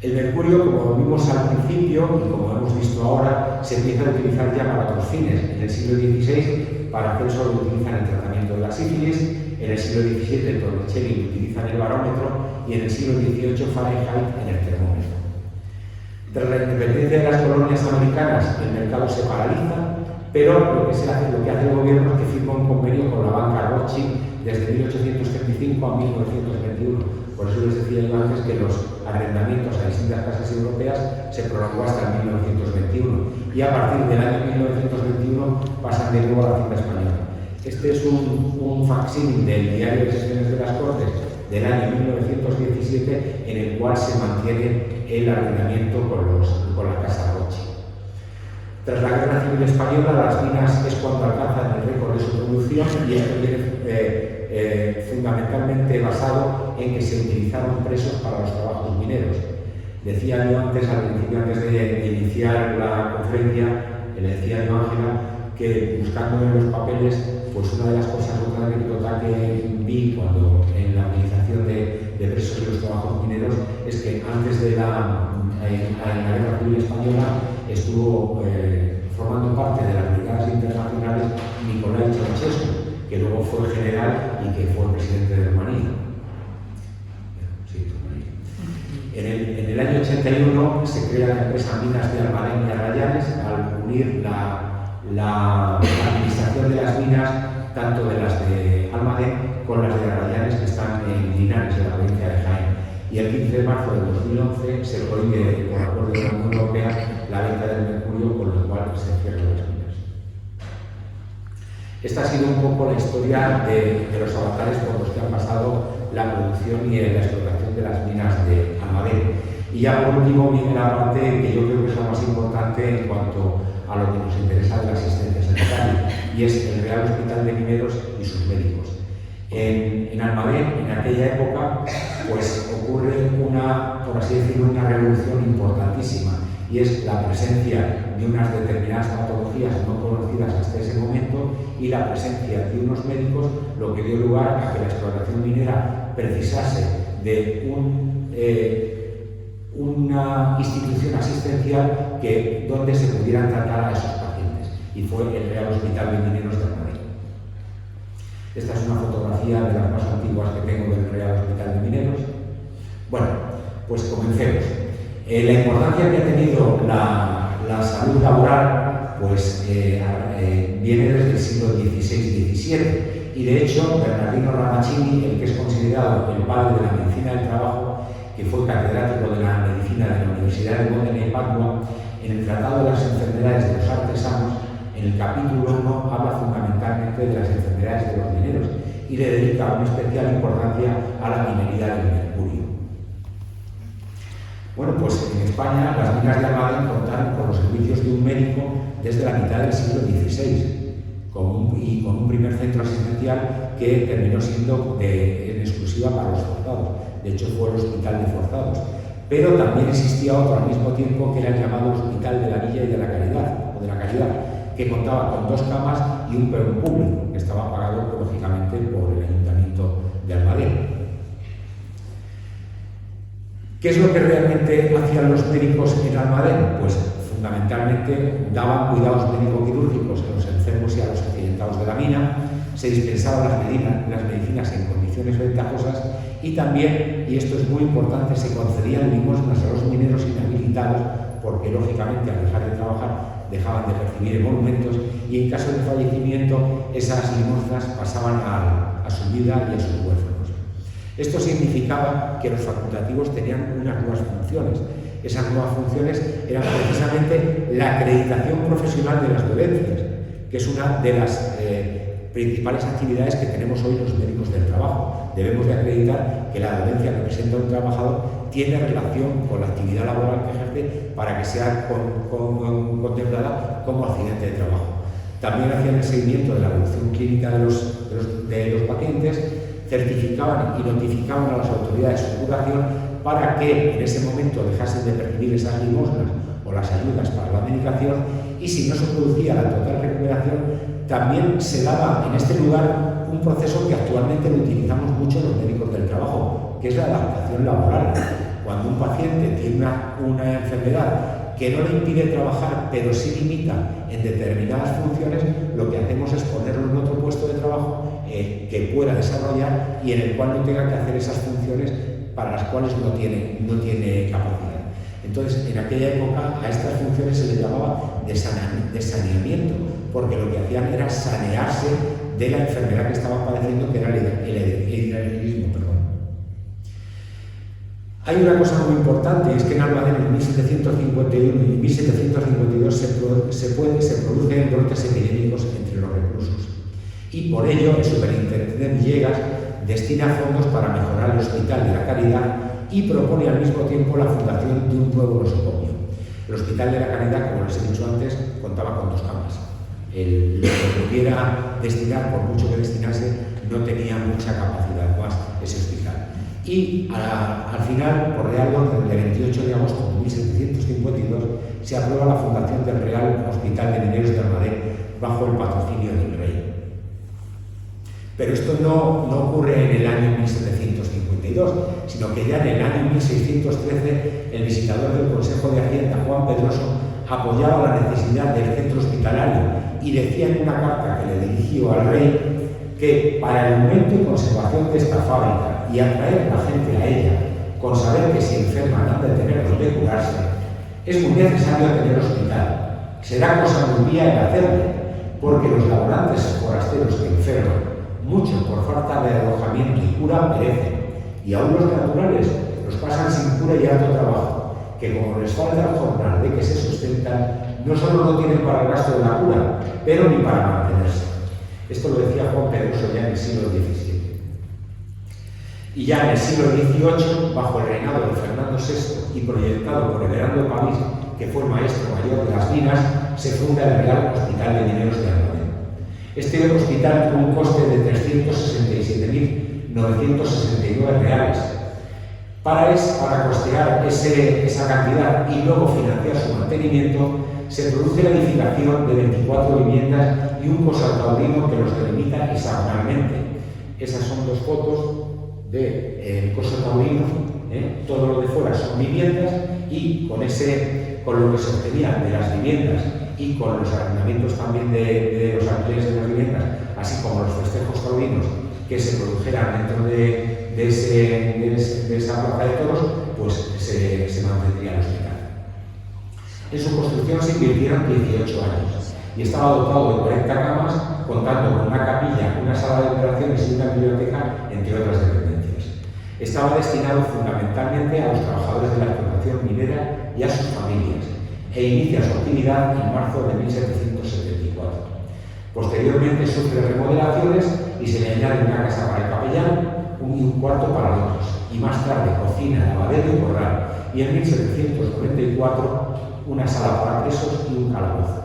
El mercurio, como vimos al principio y como hemos visto ahora, se empieza a utilizar ya para otros fines. En el siglo XVI, para hacer solo utilizan el tratamiento de la sífilis, en el siglo XVII Torricelli utilizan el barómetro y en el siglo XVIII Fahrenheit en el termómetro. Tras la independencia de las colonias americanas, el mercado se paraliza, pero lo que hace el gobierno es que firma un convenio con la banca Rothschild desde 1835 a 1921, Por eso les decía yo antes que los arrendamientos a distintas casas europeas se prolongó hasta el 1921 y a partir del año 1921 pasan de nuevo a la Hacienda española. Este es un facsímil del Diario de Sesiones de las Cortes del año 1917 en el cual se mantiene el arrendamiento con la Casa Roche. Tras la Guerra Civil Española, las minas es cuando alcanzan el récord de su producción y esto viene fundamentalmente basado en que se utilizaron presos para los trabajos mineros. Decía yo antes, al principio, antes de iniciar la conferencia, le decía yo a Ángela que buscando en los papeles, pues una de las cosas, otra anécdota que vi cuando en la utilización de presos de los trabajos mineros es que antes de la Guerra Civil Española estuvo formando parte de las brigadas internacionales Nicolae Ceausescu, que luego fue general y que fue presidente de Rumanía. Sí, Rumanía. En el año 81 se crea la empresa Minas de Almadén y Arrayanes al unir la administración de las minas, tanto de las de Almadén con las de Arrayanes, que están en Linares, en la provincia de Jaén. Y el 15 de marzo de 2011 se prohíbe, por acuerdo de la Unión Europea, la venta del mercurio, con lo cual se cierran las minas. Esta ha sido un poco la historia de los avatares por los que han pasado la producción y la explotación de las minas de Almadén. Y ya por último viene la parte que yo creo que es la más importante en cuanto a lo que nos interesa de la asistencia sanitaria, y es el Real Hospital de Mineros y sus médicos. En Almadén, en aquella época, pues ocurre por así decirlo, una revolución importantísima, y es la presencia de unas determinadas patologías no conocidas hasta ese momento y la presencia de unos médicos, lo que dio lugar a que la explotación minera precisase de una institución asistencial donde se pudieran tratar a esos pacientes, y fue el Real Hospital de Mineros de Almadén. Esta es una fotografía de las más antiguas que tengo del Real Hospital de Mineros. Bueno, pues comencemos. La importancia que ha tenido la salud laboral pues, viene desde el siglo XVI-XVII, y de hecho Bernardino Ramaccini, el que es considerado el padre de la medicina del trabajo, que fue catedrático de la medicina de la Universidad de Módena y Padua, en el Tratado de las Enfermedades de los Artesanos, en el capítulo 1 habla fundamentalmente de las enfermedades de los mineros y le dedica una especial importancia a la minería del mercurio. Bueno, pues en España las minas de Almadén contaron con los servicios de un médico desde la mitad del siglo XVI, y con un primer centro asistencial que terminó siendo en exclusiva para los forzados. De hecho, fue el Hospital de Forzados. Pero también existía otro al mismo tiempo, que era el llamado Hospital de la Villa y de la Caridad, que contaba con 2 camas y un perón público, que estaba pagado, lógicamente, por el Ayuntamiento de Almadén. ¿Qué es lo que realmente hacían los médicos en Almadén? Pues fundamentalmente daban cuidados médico-quirúrgicos a los enfermos y a los accidentados de la mina, se dispensaban las medicinas en condiciones ventajosas y también, y esto es muy importante, se concedían limosnas a los mineros inhabilitados porque, lógicamente, al dejar de trabajar dejaban de percibir emolumentos y en caso de fallecimiento esas limosnas pasaban a su vida y a sus huérfanos. Esto significaba que los facultativos tenían unas nuevas funciones. Esas nuevas funciones eran precisamente la acreditación profesional de las dolencias, que es una de las principales actividades que tenemos hoy los médicos del trabajo. Debemos de acreditar que la dolencia que presenta un trabajador tiene relación con la actividad laboral que ejerce para que sea contemplada como accidente de trabajo. También hacían el seguimiento de la evolución clínica de los pacientes, certificaban y notificaban a las autoridades su curación para que en ese momento dejasen de percibir esas limosnas o las ayudas para la medicación, y si no se producía la total recuperación, también se daba en este lugar un proceso que actualmente lo utilizamos mucho los médicos del trabajo, que es la adaptación laboral. Cuando un paciente tiene una enfermedad que no le impide trabajar, pero sí limita en determinadas funciones, lo que hacemos es ponerlo en otro puesto de trabajo que pueda desarrollar y en el cual no tenga que hacer esas funciones para las cuales no tiene capacidad. Entonces, en aquella época a estas funciones se les llamaba de saneamiento, porque lo que hacían era sanearse de la enfermedad que estaban padeciendo, que era el hidrocefalismo. Hay una cosa muy importante, es que en Almadén en 1751 y 1752 se producen brotes epidémicos entre los reclusos. Y por ello el superintendente Villegas destina fondos para mejorar el Hospital de la Caridad y propone al mismo tiempo la fundación de un nuevo nosocomio. El Hospital de la Caridad, como les he dicho antes, contaba con 2 camas. Lo que pudiera destinar, por mucho que destinase, no tenía mucha capacidad más ese hospital. Y al final, por Real Orden del 28 de agosto de 1752, se aprueba la fundación del Real Hospital de Mineros de Almadén bajo el patrocinio del rey. Pero esto no ocurre en el año 1752, sino que ya en el año 1613 el visitador del Consejo de Hacienda, Juan Pedroso, apoyaba la necesidad del centro hospitalario y decía en una carta que le dirigió al rey que para el aumento y conservación de esta fábrica y atraer a la gente a ella, con saber que si enferman han de tener donde curarse, es muy necesario tener hospital. Será cosa muy mía el hacerle, porque los laborantes forasteros que enferman, muchos por falta de alojamiento y cura, perecen, y aún los naturales los pasan sin cura y harto trabajo, que como les falta el jornal de que se sustentan, no solo no tienen para el gasto de la cura, pero ni para mantenerse. Esto lo decía Juan Pedroso ya en el siglo XVII. Y ya en el siglo XVIII, bajo el reinado de Fernando VI y proyectado por Everardo Pavís, que fue el maestro mayor de las minas, se funda el Real Hospital de Mineros de Almadén. Este hospital tuvo un coste de 367.969 reales. Para costear esa cantidad y luego financiar su mantenimiento, se produce la edificación de 24 viviendas y un coso-taurino que los delimita hexagonalmente. Esas son 2 fotos del coso-taurino, todo lo de fuera son viviendas y con lo que se obtenía de las viviendas y con los arrendamientos también de los alquileres de las viviendas, así como los festejos taurinos que se produjeran dentro de esa plaza de toros, pues se mantendría el hospital. En su construcción se invirtieron 18 años y estaba dotado de 40 camas, contando con una capilla, una sala de operaciones y una biblioteca, entre otras dependencias. Estaba destinado fundamentalmente a los trabajadores de la explotación minera y a sus familias, e inicia su actividad en marzo de 1774. Posteriormente sufre remodelaciones y se le añade una casa para el capellán y un cuarto para otros, y más tarde cocina, lavadero y corral, y en 1794 una sala para presos y un calabozo.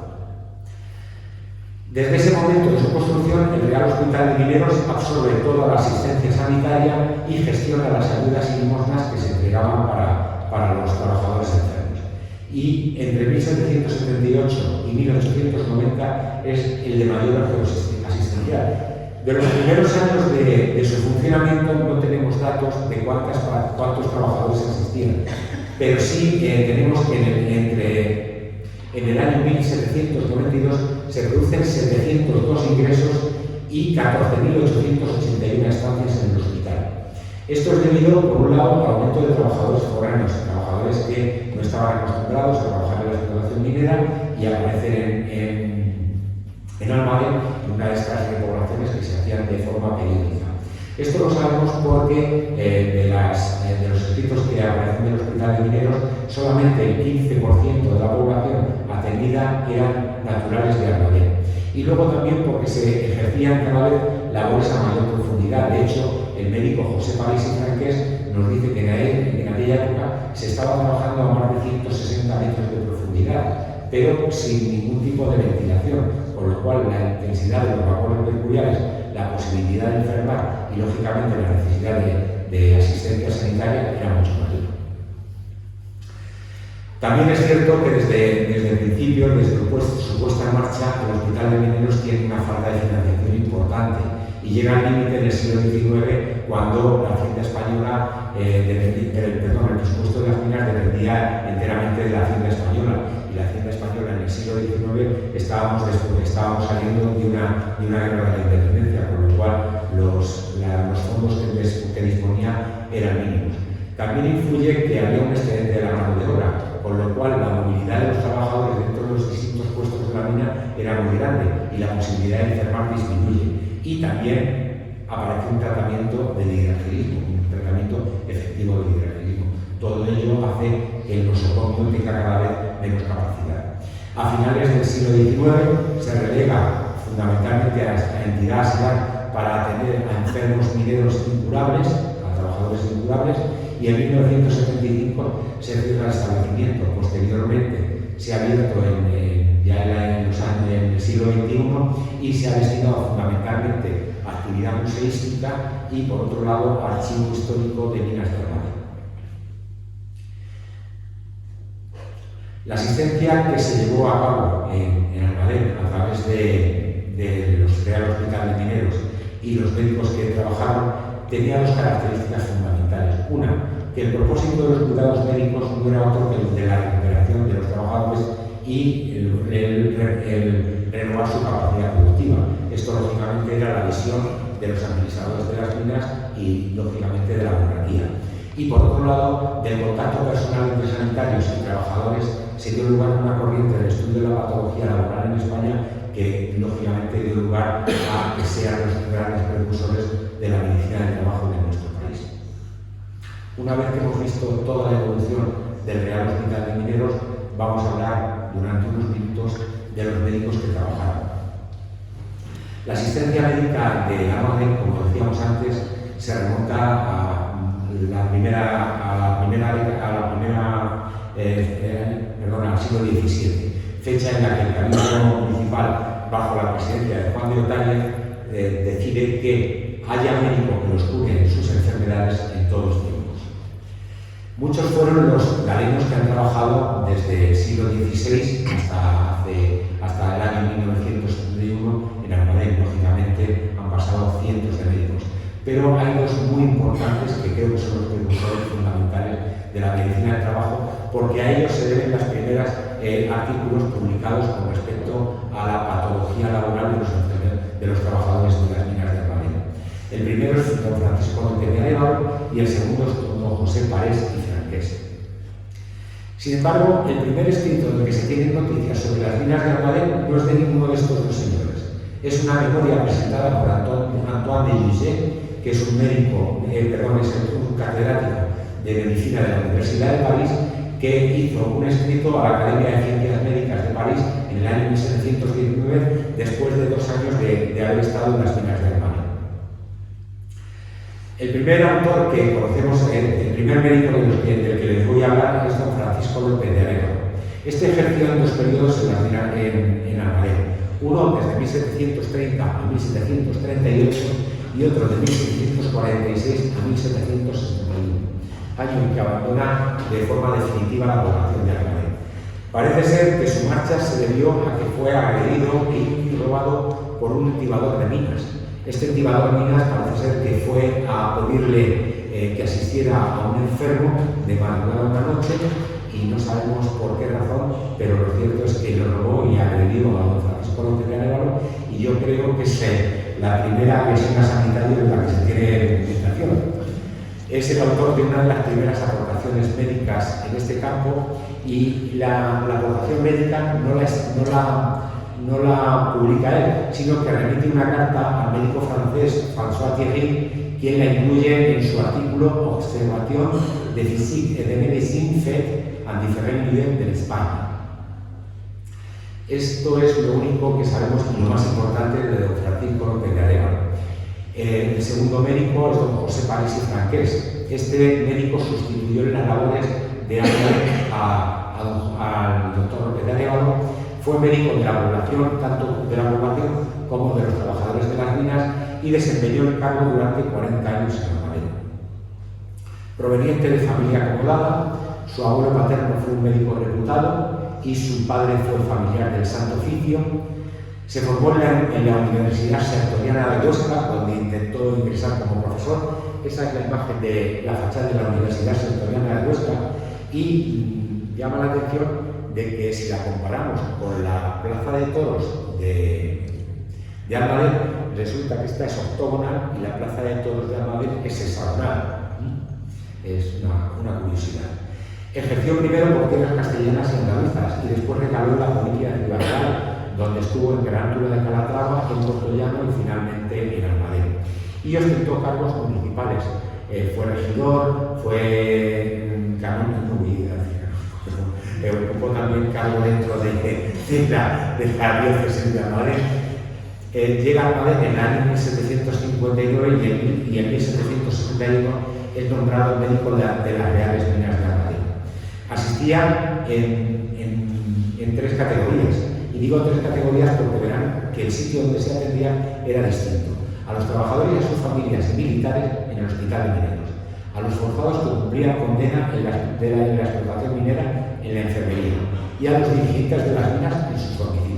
Desde ese momento de su construcción, el Real Hospital de Mineros absorbe toda la asistencia sanitaria y gestiona las ayudas y limosnas que se entregaban para los trabajadores enfermos. Y entre 1778 y 1890 es el de mayor apogeo asistencial. De los primeros años de su funcionamiento no tenemos datos de cuántos trabajadores asistían, pero sí tenemos que en el año 1792 se producen 702 ingresos y 14.881 estancias en el hospital. Esto es debido, por un lado, al aumento de trabajadores foráneos, trabajadores que no estaban acostumbrados a trabajar en la explotación minera y a aparecer en Almadén, una de estas repoblaciones que se hacían de forma periódica. Esto lo sabemos porque de los escritos que aparecen del Hospital de Mineros, solamente el 15% de la población atendida eran naturales de Almadén. Y luego también porque se ejercían cada vez labores a mayor profundidad. De hecho, el médico José París y Franqués nos dice que en aquella época se estaba trabajando a más de 160 metros de profundidad, pero sin ningún tipo de ventilación, con lo cual la intensidad de los vapores mercuriales, la posibilidad de enfermar y, lógicamente, la necesidad de asistencia sanitaria era mucho mayor. También es cierto que desde el principio, desde su puesta en marcha, el Hospital de Mineros tiene una falta de financiación importante y llega al límite en el siglo XIX, cuando la Hacienda Española, el presupuesto de las minas dependía enteramente de la Hacienda Española. Y la Hacienda Española en el siglo XIX estábamos saliendo de una guerra de la independencia, con lo cual los fondos que disponía eran mínimos. También influye que había un excedente de la mano de obra, con lo cual la movilidad de los trabajadores dentro de los distintos puestos de la mina era muy grande y la posibilidad de enfermar disminuye. Y también aparece un tratamiento del hidrangelismo, un tratamiento efectivo del hidrangelismo. Todo ello hace que el nosocomio tenga cada vez menos capacidad. A finales del siglo XIX se relega fundamentalmente a la entidad asilar para atender a enfermos mineros incurables, a trabajadores incurables, y en 1975 se cierra el establecimiento. Posteriormente se ha abierto en el siglo XXI y se ha destinado fundamentalmente a actividad museística y, por otro lado, archivo histórico de minas de Armadillo. La asistencia que se llevó a cabo en Almadén a través de los Real Hospital de Mineros y los médicos que trabajaron tenía dos características fundamentales. Una, que el propósito de los cuidados médicos no era otro que el de la recuperación de los trabajadores y el renovar su capacidad productiva. Esto, lógicamente, era la visión de los administradores de las minas y, lógicamente, de la monarquía. Y, por otro lado, del contacto personal entre sanitarios y trabajadores se dio lugar a una corriente del estudio de la patología laboral en España que, lógicamente, dio lugar a que sean los grandes precursores de la medicina del trabajo de nuestro país. Una vez que hemos visto toda la evolución del Real Hospital de Mineros, vamos a hablar durante unos minutos de los médicos que trabajaron. La asistencia médica de Almadén, como decíamos antes, se remonta al siglo XVII, fecha en la que el Cabildo Municipal, bajo la presidencia de Juan de Otañez, decide que haya médicos que los curen en sus enfermedades en todos los tiempos. Muchos fueron los galenos que han trabajado desde el siglo XVI hasta el año 1971 en Almadén. Lógicamente han pasado cientos de médicos, pero hay dos muy importantes que creo que son los precursores fundamentales de la medicina del trabajo, porque a ellos se deben los primeros artículos publicados con respecto a la patología laboral de los trabajadores de las minas de Almadén. El primero es don Francisco de Arévalo y el segundo es don José Parés y Franqués. Sin embargo, el primer escrito en el que se tienen noticias sobre las minas de Almadén no es de ninguno de estos dos señores. Es una memoria presentada por Antoine de Juget, que es un médico, es un catedrático de medicina de la Universidad de París, que hizo un escrito a la Academia de Ciencias Médicas de París en el año 1719, después de 2 años de haber estado en las minas de Almadén. El primer autor que conocemos, el primer médico del que les voy a hablar, es don Francisco López de Arévalo. Este ejerció en 2 periodos en las minas en Almadén. Uno desde 1730 a 1738 y otro de 1746 a 1761, año en que abandona de forma definitiva la población de Almadén. Parece ser que su marcha se debió a que fue agredido y robado por un tibador de minas. Este tibador de minas parece ser que fue a pedirle que asistiera a un enfermo de madrugada una noche y no sabemos por qué razón, pero lo cierto es que lo robó y agredió a don Francisco López de Arévalo, y yo creo que es la primera lesión sanitaria de la que se tiene documentación. Es el autor de una de las primeras aportaciones médicas en este campo, y la aportación médica no la publica él, sino que remite una carta al médico francés François Thierry, quien la incluye en su artículo Observation de Physique et de Médecine faite en différents lieux de l'Espagne. Esto es lo único que sabemos y lo más importante de don Francisco López de Arévalo. El segundo médico es don José Parés y Franqués. Este médico sustituyó en las labores de al doctor López de Arévalo. Fue médico de la población, tanto de la población como de los trabajadores de las minas, y desempeñó el cargo durante 40 años en Almadén. Proveniente de familia acomodada, su abuelo paterno fue un médico reputado y su padre fue familiar del Santo Oficio. Se formó en la Universidad Sertoriana de Huesca, donde intentó ingresar como profesor. Esa es la imagen de la fachada de la Universidad Sertoriana de Huesca, y llama la atención de que, si la comparamos con la Plaza de Toros de Almadén, resulta que esta es octogonal y la Plaza de Toros de Almadén es hexagonal. Es una curiosidad. Ejerció primero por tierras castellanas y andaluzas y después recaló en la provincia de Ciudad, donde estuvo en Granatura de Calatrava, en Portollano y finalmente en Almadén. Y ostentó cargos municipales. Fue regidor, fue buen cargo dentro de la diócesis de Almadén. Llega a Almadén en el año 1759 y en 1761 es nombrado médico de las Reales Minas de Almadén. Asistía en tres categorías, y digo tres categorías porque verán que el sitio donde se atendía era distinto. A los trabajadores y a sus familias y militares en el Hospital de Mineros, a los forzados que cumplían condena en la explotación minera en la enfermería y a los dirigentes de las minas en sus domicilios.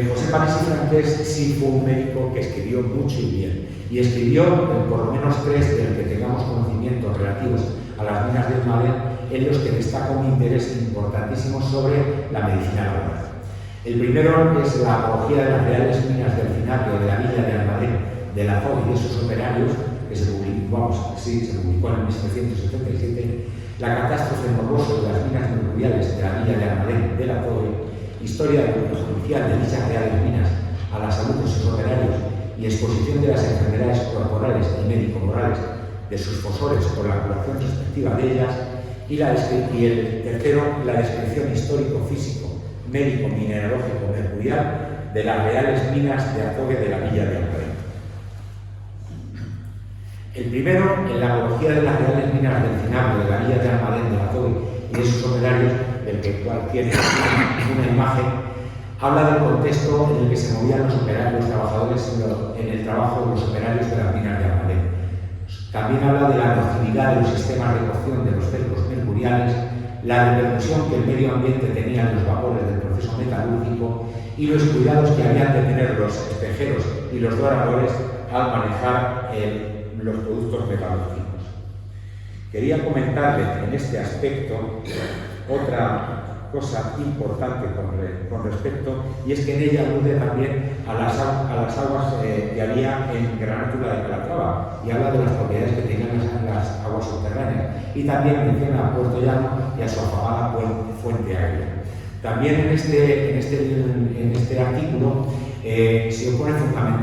José París y Franqués sí fue un médico que escribió mucho y bien, y escribió por lo menos tres de los que tengamos conocimientos relativos a las minas de Almadén, en los que destaca un interés importantísimo sobre la medicina laboral. El primero es la apología de las Reales Minas del Finario de la villa de Almadén, de la Zog y de sus operarios, que se publicó en 1777, la catástrofe morbosa de las minas mercuriales de la villa de Almadén, de la Zog, historia judicial de dichas Reales Minas a la salud de sus operarios y exposición de las enfermedades corporales y médico-morales de sus fosores por la curación respectiva de ellas, y el tercero, la descripción histórico-físico, médico-mineralógico mercurial de las Reales Minas de Azogue de la villa de Almadén. El primero, en la apología de las Reales Minas del Cinabro de la villa de Almadén de Azogue y de sus operarios, del que tiene una imagen, habla del contexto en el que se movían los operarios, los trabajadores en el trabajo de los operarios de las minas de Almadén. También habla de la nocividad de los sistemas de cocción de los cercos mercuriales, la repercusión que el medio ambiente tenía en los vapores del proceso metalúrgico y los cuidados que habían de tener los espejeros y los doradores al manejar los productos metalúrgicos. Quería comentarles en este aspecto otra cosa importante con respecto, y es que en ella alude también a las aguas que había en Granátula de Calatrava, y habla de las propiedades que tenían las aguas subterráneas, y también menciona a Puerto Llano y a su afamada fuente agria. También en este artículo se opone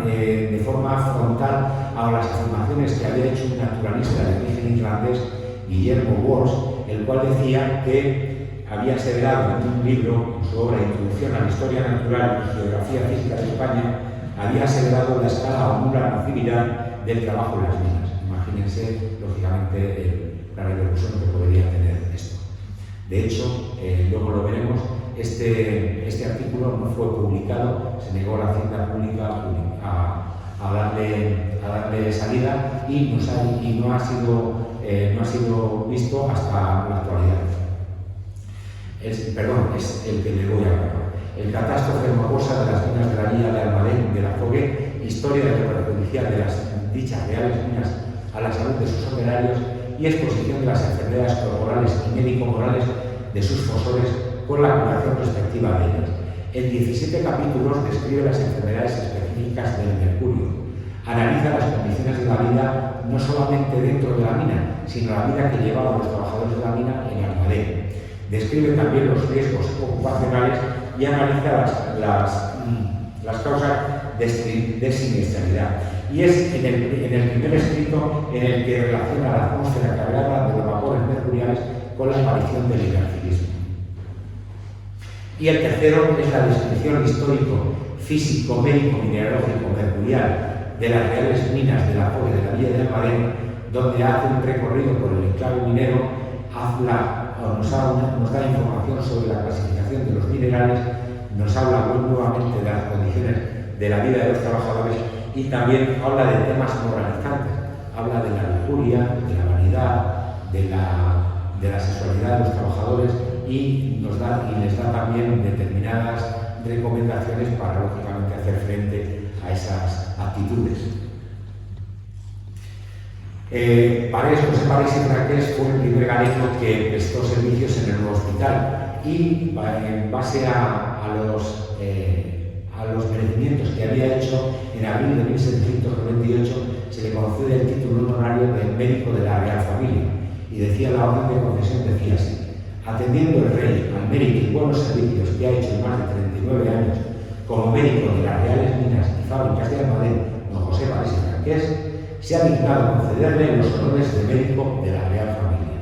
de forma frontal a las afirmaciones que había hecho un naturalista de origen irlandés, Guillermo Walsh, el cual decía que había aseverado en un libro, su obra Introducción a la Historia Natural y Geografía Física de España, había aseverado la escala o nula nocividad del trabajo en las minas. Imagínense, lógicamente, la repercusión que podría tener esto. De hecho, luego lo veremos, este artículo no fue publicado, se negó a la Hacienda Pública a darle salida y no ha sido visto hasta la actualidad. Es el que le voy a hablar. El catástrofe morbosa de las minas de la villa de Almadén de la Zogue, historia de la perjudicial de las dichas Reales Minas a la salud de sus operarios y exposición de las enfermedades corporales y médico-morales de sus fosores con la curación respectiva de ellas. En 17 capítulos describe las enfermedades específicas del mercurio. Analiza las condiciones de la vida no solamente dentro de la mina, sino la vida que llevaban los trabajadores de la mina en Almadén. Describe también los riesgos ocupacionales y analiza las causas de siniestralidad. Y es en el primer escrito en el que relaciona la atmósfera cargada de los vapores mercuriales con la aparición del hiperfilismo. Y el tercero es la descripción histórico, físico, médico, mineralógico, mercurial de las Reales Minas de la Zogue de la villa de Almadén, donde hace un recorrido por el enclave minero, nos da información sobre la clasificación de los minerales, nos habla nuevamente de las condiciones de la vida de los trabajadores y también habla de temas moralizantes, habla de la lujuria, de la vanidad, de la sexualidad de los trabajadores y les da también determinadas recomendaciones para, lógicamente, hacer frente a esas actitudes. José París y Franqués fue el primer galego que prestó servicios en el nuevo hospital y en base a los merecimientos que había hecho en abril de 1798 se le concede el título honorario de médico de la Real Familia y decía la orden de concesión, decía así: atendiendo el rey al mérito y buenos servicios que ha hecho en más de 39 años como médico de las Reales Minas y Fábricas de Almadén, don José París y Franqués, se ha dignado concederle los honores de médico de la Real Familia.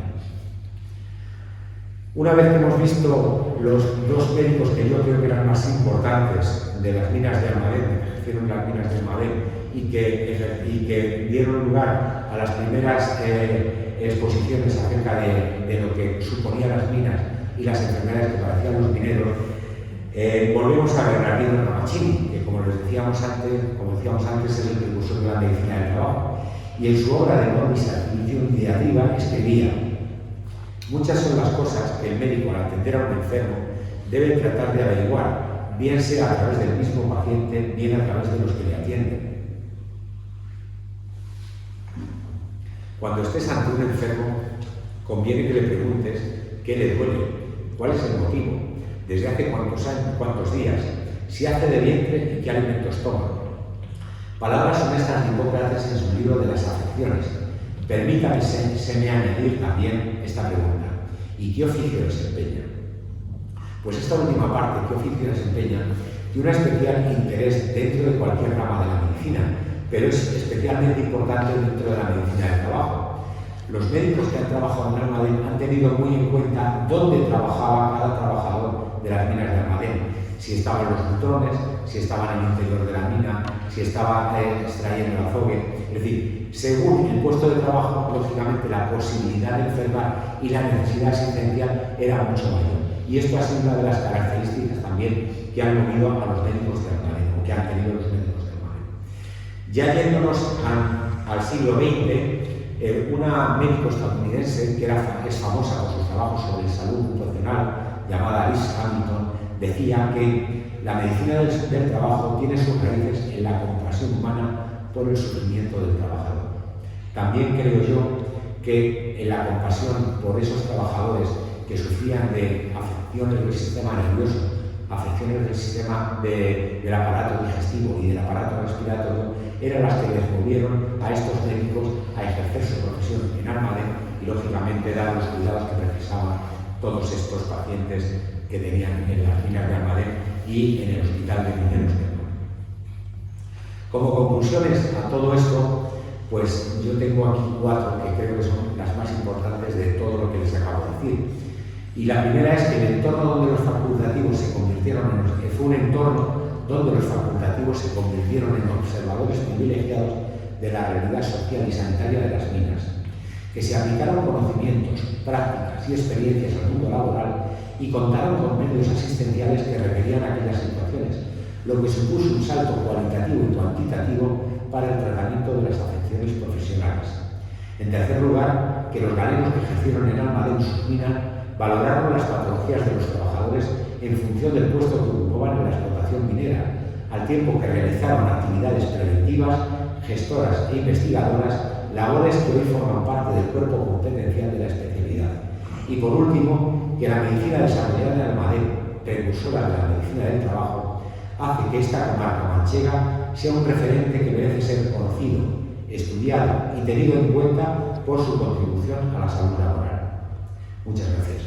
Una vez que hemos visto los dos médicos que yo creo que eran más importantes de las minas de Almadén, que ejercieron las minas de Almadén y que dieron lugar a las primeras exposiciones acerca de lo que suponían las minas y las enfermedades que padecían los mineros, volvemos a Bernardino Ramazzini, que como decíamos antes es el precursor de la medicina del trabajo, y en su obra de Normis Ideativa escribía: muchas son las cosas que el médico, al atender a un enfermo, debe tratar de averiguar, bien sea a través del mismo paciente, bien a través de los que le atienden. Cuando estés ante un enfermo, conviene que le preguntes qué le duele, cuál es el motivo, desde hace cuántos días, si hace de vientre y qué alimentos toma. Palabras honestas de Hipócrates en su libro de las afecciones. Permítame añadir también esta pregunta: ¿y qué oficio desempeña? Pues esta última parte, ¿qué oficio desempeña?, tiene un especial interés dentro de cualquier rama de la medicina, pero es especialmente importante dentro de la medicina del trabajo. Los médicos que han trabajado en Almadén han tenido muy en cuenta dónde trabajaba cada trabajador de las minas de Almadén, si estaban los neutrones, si estaban en el interior de la mina, si estaba extrayendo el azogue. Es decir, según el puesto de trabajo, lógicamente la posibilidad de enfermar y la necesidad asistencial era mucho mayor. Y esto ha sido una de las características también que han movido a los médicos de Almadén, o que han tenido los médicos de Almadén. Ya yéndonos al siglo XX, una médico estadounidense que es famosa por sus trabajos sobre salud ocupacional, llamada Alice Hamilton, decía que la medicina del trabajo tiene sus raíces en la compasión humana por el sufrimiento del trabajador. También creo yo que en la compasión por esos trabajadores que sufrían de afecciones del sistema nervioso, afecciones del sistema del aparato digestivo y del aparato respiratorio, eran las que les movieron a estos médicos a ejercer su profesión en Almadén y, lógicamente, dar los cuidados que precisaban todos estos pacientes que tenían en las minas de Almadén y en el hospital de Mineros de Almadén. Como conclusiones a todo esto, pues yo tengo aquí 4 que creo que son las más importantes de todo lo que les acabo de decir. Y la primera es que el entorno donde los facultativos se convirtieron fue un entorno donde los facultativos se convirtieron en observadores privilegiados de la realidad social y sanitaria de las minas, que se aplicaron conocimientos, prácticas y experiencias al mundo laboral y contaron con medios asistenciales que requerían aquellas situaciones, lo que supuso un salto cualitativo y cuantitativo para el tratamiento de las afecciones profesionales. En tercer lugar, que los galenos que ejercieron en Almadén sus minas valoraron las patologías de los trabajadores en función del puesto que ocupaban en la explotación minera, al tiempo que realizaron actividades preventivas, gestoras e investigadoras, labores que hoy forman parte del cuerpo competencial de la especialidad. Y por último, que la medicina desarrollada en Almadén, precursora de la medicina del trabajo, hace que esta comarca manchega sea un referente que merece ser conocido, estudiado y tenido en cuenta por su contribución a la salud laboral. Muchas gracias.